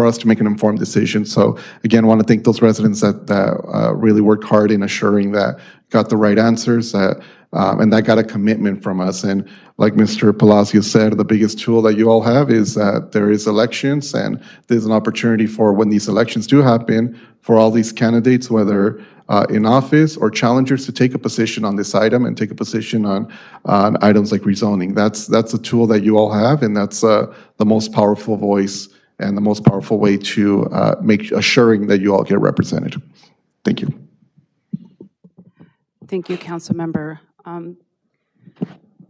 us to make an informed decision. So again, want to thank those residents that really worked hard in assuring that got the right answers, and that got a commitment from us. And like Mr. Palacio said, the biggest tool that you all have is that there is elections, and there's an opportunity for when these elections do happen for all these candidates, whether in office or challengers, to take a position on this item and take a position on items like rezoning. That's a tool that you all have, and that's the most powerful voice and the most powerful way to make assuring that you all get represented. Thank you. Thank you, Council Member.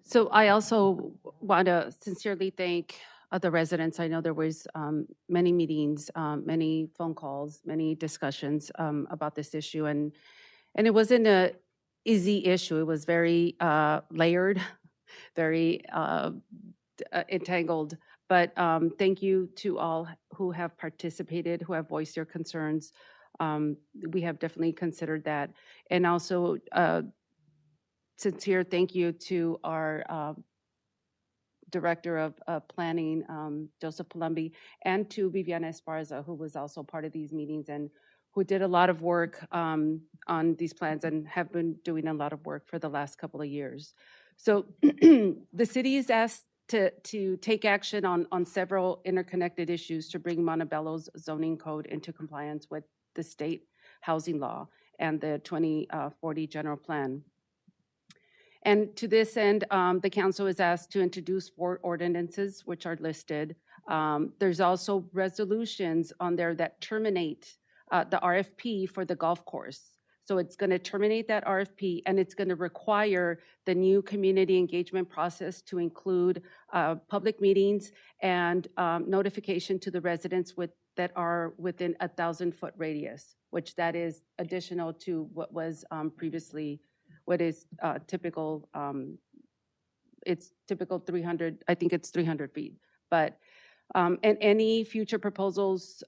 So I also want to sincerely thank the residents. I know there was many meetings, many phone calls, many discussions about this issue, and it wasn't an easy issue. It was very layered, very entangled. But thank you to all who have participated, who have voiced your concerns. We have definitely considered that, and also sincere thank you to our Director of Planning, Joseph Palumbi, and to Viviana Esparza, who was also part of these meetings and who did a lot of work on these plans and have been doing a lot of work for the last couple of years. So the city is asked to take action on several interconnected issues to bring Montebello's zoning code into compliance with the state housing law and the 2040 general plan. And to this end, the council is asked to introduce 4 ordinances, which are listed. There's also resolutions on there that terminate the RFP for the golf course. So it's going to terminate that RFP, and it's going to require the new community engagement process to include public meetings and notification to the residents that are within a 1,000-foot radius, which that is additional to what was previously what is typical. It's typical 300, I think it's 300 feet. But And any future proposals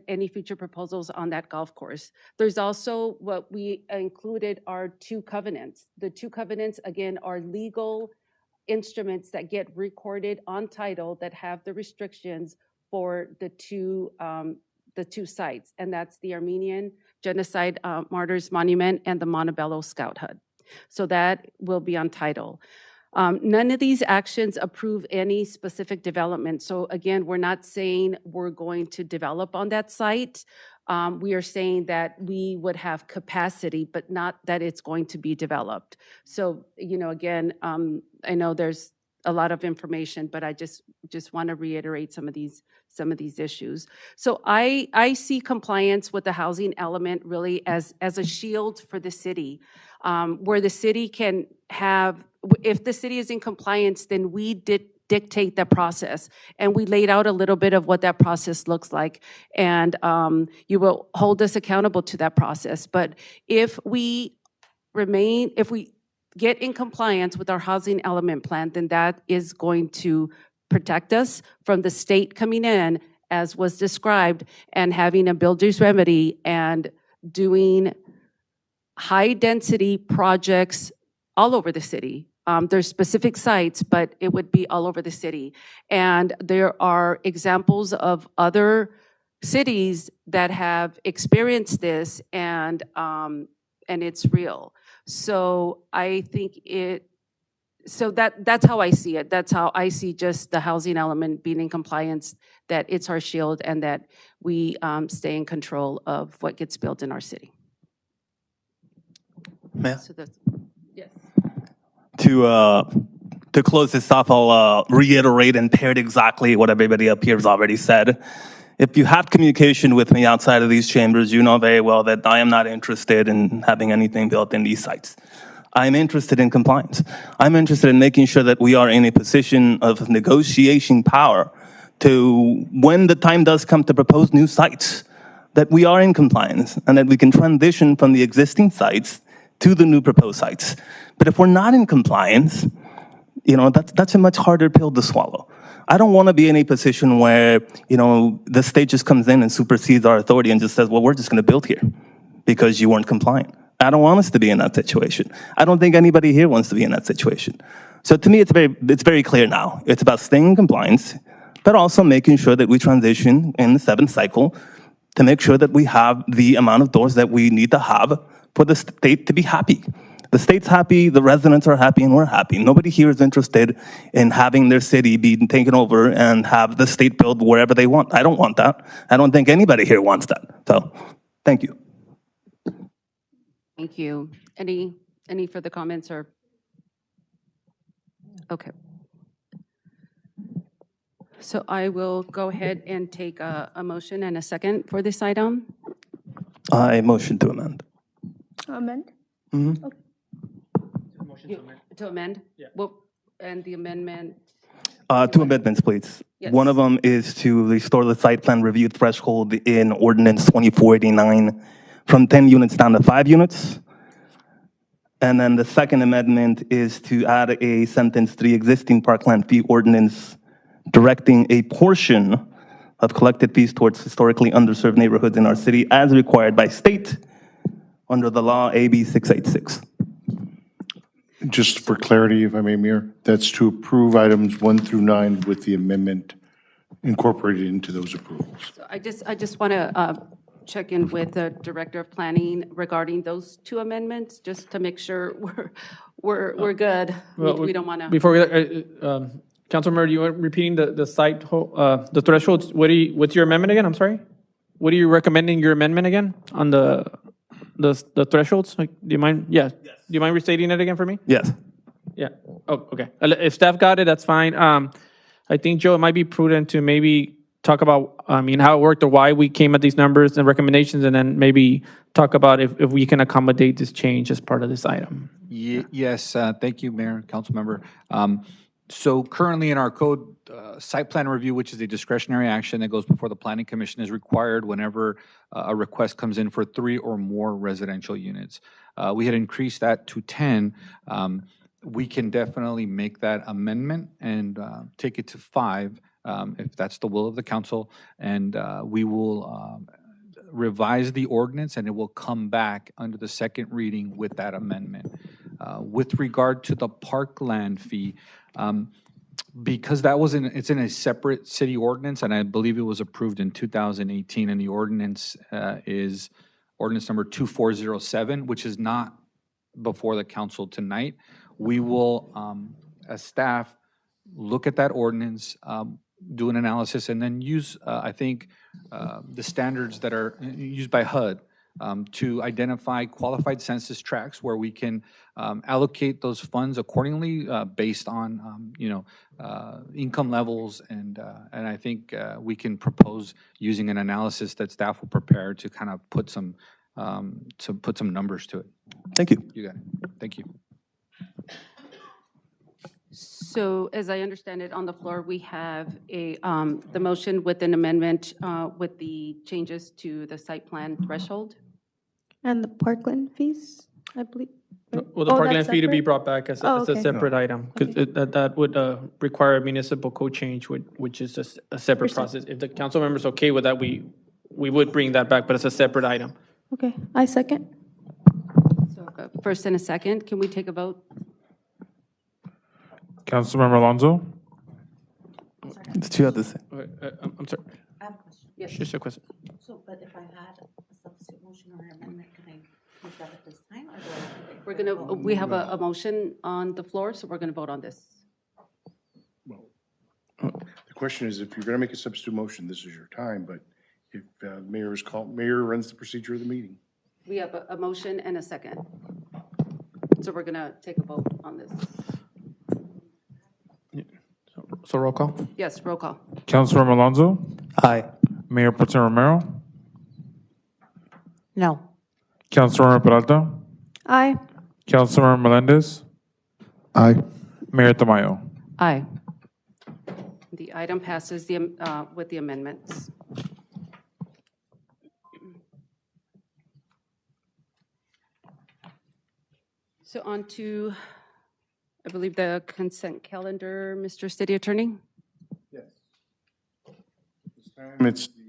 any future proposals on that golf course. There's also what we included are 2 covenants. The 2 covenants, again, are legal instruments that get recorded on title that have the restrictions for the two sites, and that's the Armenian Genocide Martyrs Monument and the Montebello Scout Hut. So that will be on title. None of these actions approve any specific development. So again, we're not saying we're going to develop on that site. We are saying that we would have capacity, but not that it's going to be developed. So, again, I know there's a lot of information, but I just want to reiterate some of these issues. So I see compliance with the housing element really as a shield for the city, where the city can have, if the city is in compliance, then we dictate the process. And we laid out a little bit of what that process looks like. And you will hold us accountable to that process. But if we get in compliance with our housing element plan, then that is going to protect us from the state coming in, as was described, and having a builder's remedy and doing high-density projects all over the city. There's specific sites, but it would be all over the city. And there are examples of other cities that have experienced this, and it's real. So I think that's how I see it. That's how I see just the housing element being in compliance, that it's our shield and that we stay in control of what gets built in our city. Ma'am? So that's, yes. To close this off, I'll reiterate and parrot exactly what everybody up here has already said. If you have communication with me outside of these chambers, you know very well that I am not interested in having anything built in these sites. I'm interested in compliance. I'm interested in making sure that we are in a position of negotiation power to, when the time does come to propose new sites, that we are in compliance and that we can transition from the existing sites to the new proposed sites. But if we're not in compliance, that's a much harder pill to swallow. I don't want to be in a position where, the state just comes in and supersedes our authority and just says, well, we're just going to build here because you weren't compliant. I don't want us to be in that situation. I don't think anybody here wants to be in that situation. So to me, it's very clear now. It's about staying in compliance, but also making sure that we transition in the 7th cycle to make sure that we have the amount of doors that we need to have for the state to be happy. The state's happy, the residents are happy, and we're happy. Nobody here is interested in having their city be taken over and have the state build wherever they want. I don't want that. I don't think anybody here wants that. So, thank you. Thank you. Any further comments or? Okay. So I will go ahead and take a motion and a second for this item. I motion to amend. Amend? Mm-hmm. Okay. To amend? Yeah. Well, and the amendment? 2 amendments, please. Yes. One of them is to restore the site plan review threshold in Ordinance 2489 from 10 units down to 5 units. And then the second amendment is to add a sentence to the existing parkland fee ordinance directing a portion of collected fees towards historically underserved neighborhoods in our city as required by state under the law AB 686. Just for clarity, if I may, Mayor, that's to approve items 1 through 9 with the amendment incorporated into those approvals. So I just want to check in with the Director of Planning regarding those 2 amendments, just to make sure we're good. We don't want to. Before we, Councilmember, you want repeating the site, the thresholds? What's your amendment again? I'm sorry. What are you recommending your amendment again on the thresholds? Like, do you mind? Yeah. Yes. Do you mind restating it again for me? Yes. Yeah. Oh, okay. If staff got it, that's fine. I think, Joe, it might be prudent to maybe talk about, how it worked or why we came at these numbers and recommendations, and then maybe talk about if we can accommodate this change as part of this item. Yes. Thank you, Mayor, Councilmember. So currently in our code, site plan review, which is a discretionary action that goes before the Planning Commission, is required whenever a request comes in for 3 or more residential units. We had increased that to 10. We can definitely make that amendment and take it to 5 if that's the will of the council, and we will revise the ordinance, and it will come back under the second reading with that amendment. With regard to the parkland fee, because that was it's in a separate city ordinance, and I believe it was approved in 2018, and the ordinance is ordinance number 2407, which is not before the council tonight. We will, as staff, look at that ordinance, do an analysis, and then use, I think, the standards that are used by HUD to identify qualified census tracts where we can allocate those funds accordingly based on, income levels, and I think we can propose using an analysis that staff will prepare to kind of put some numbers to it. Thank you. You got it. Thank you. So as I understand it, on the floor, we have the motion with an amendment with the changes to the site plan threshold. And the parkland fees, I believe. right? Well, the Oh, parkland that's fee to be separate? brought back as Oh, a okay. separate item, because that would require a municipal code change, which is a separate process. If the council member's okay with that, we would bring that back, but it's a separate item. Okay, I second. So first and a second, can we take a vote? Councilmember Alonso? The two have the same. Okay, I'm sorry. I have a question. Yes. Just a question. So, but if I had a substitute motion or amendment, can I move that at this time? Or do I have to wait? We have a motion on the floor, so we're gonna vote on this. The question is, if you're going to make a substitute motion, this is your time, but if mayor runs the procedure of the meeting. We have a motion and a second. So we're gonna take a vote on this. So roll call? Yes, roll call. Councilmember Alonso? Aye. Mayor Pro Tem Romero? No. Councilmember Peralta? Aye. Councilmember Melendez? Aye. Mayor Tamayo? Aye. The item passes with the amendments. So on to, I believe, the consent calendar, Mr. City Attorney? Yes. This time it's the.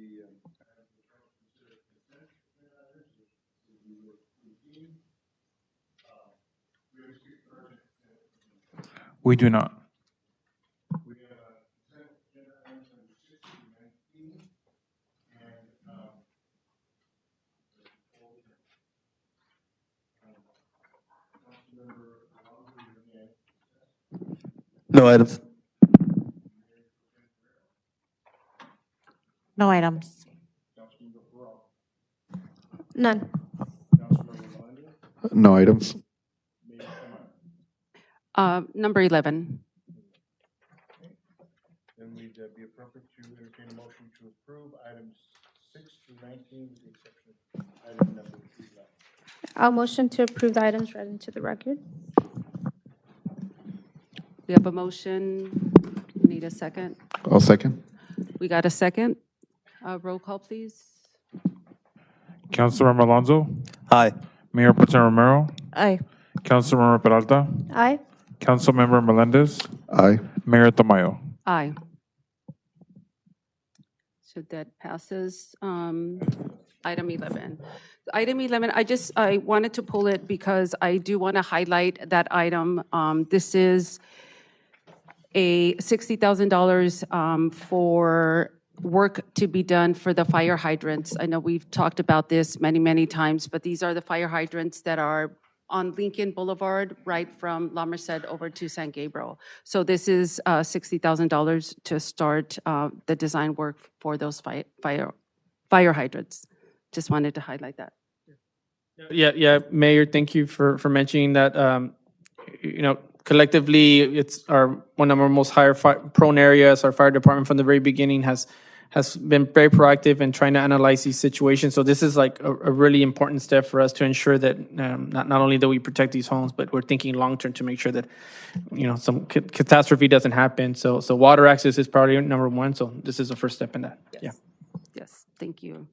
We do not. We have consent agenda items under 16 and 19, and No items. No items. None. No items. Number 11. Then we'd be appropriate to entertain a motion to approve items 6 through 19 with the exception of item number 3. I'll motion to approve the items read into the record. We have a motion. Need a second? I'll second. We got a second? Roll call, please. Councilmember Alonso? Aye. Mayor Pro Tem Romero? Aye. Councilmember Peralta? Aye. Councilmember Melendez? Aye. Mayor Tamayo? Aye. So that passes. Item 11. Item 11, I wanted to pull it because I do want to highlight that item. This is a $60,000 for work to be done for the fire hydrants. I know we've talked about this many, many times, but these are the fire hydrants that are on Lincoln Boulevard, right from La Merced over to San Gabriel. So this is $60,000 to start the design work for those fire hydrants. Just wanted to highlight that. Yeah, Mayor, thank you for mentioning that. Collectively, it's one of our most prone areas. Our fire department from the very beginning has been very proactive in trying to analyze these situations. So this is like a really important step for us to ensure that not only do we protect these homes, but we're thinking long term to make sure that some catastrophe doesn't happen. So water access is priority number one. So this is the first step in that. Yes. Yes, thank you.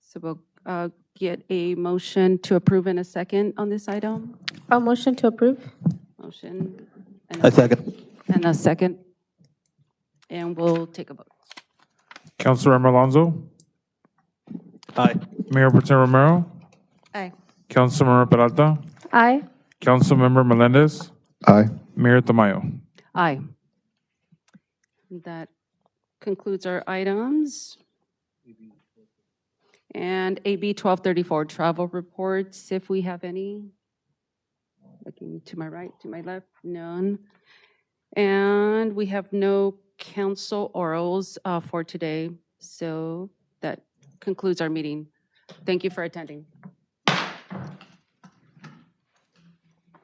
So we'll get a motion to approve in a second on this item. I'll motion to approve. Motion. I second. And a second. And we'll take a vote. Councilmember Alonso, Aye. Mayor Pro Tem Romero, Aye. Councilmember Peralta, Aye. Councilmember Melendez, Aye. Mayor Tamayo. Aye. That concludes our items. And AB 1234, travel reports, if we have any. Looking to my right, to my left, none. And we have no council orals for today. So that concludes our meeting. Thank you for attending.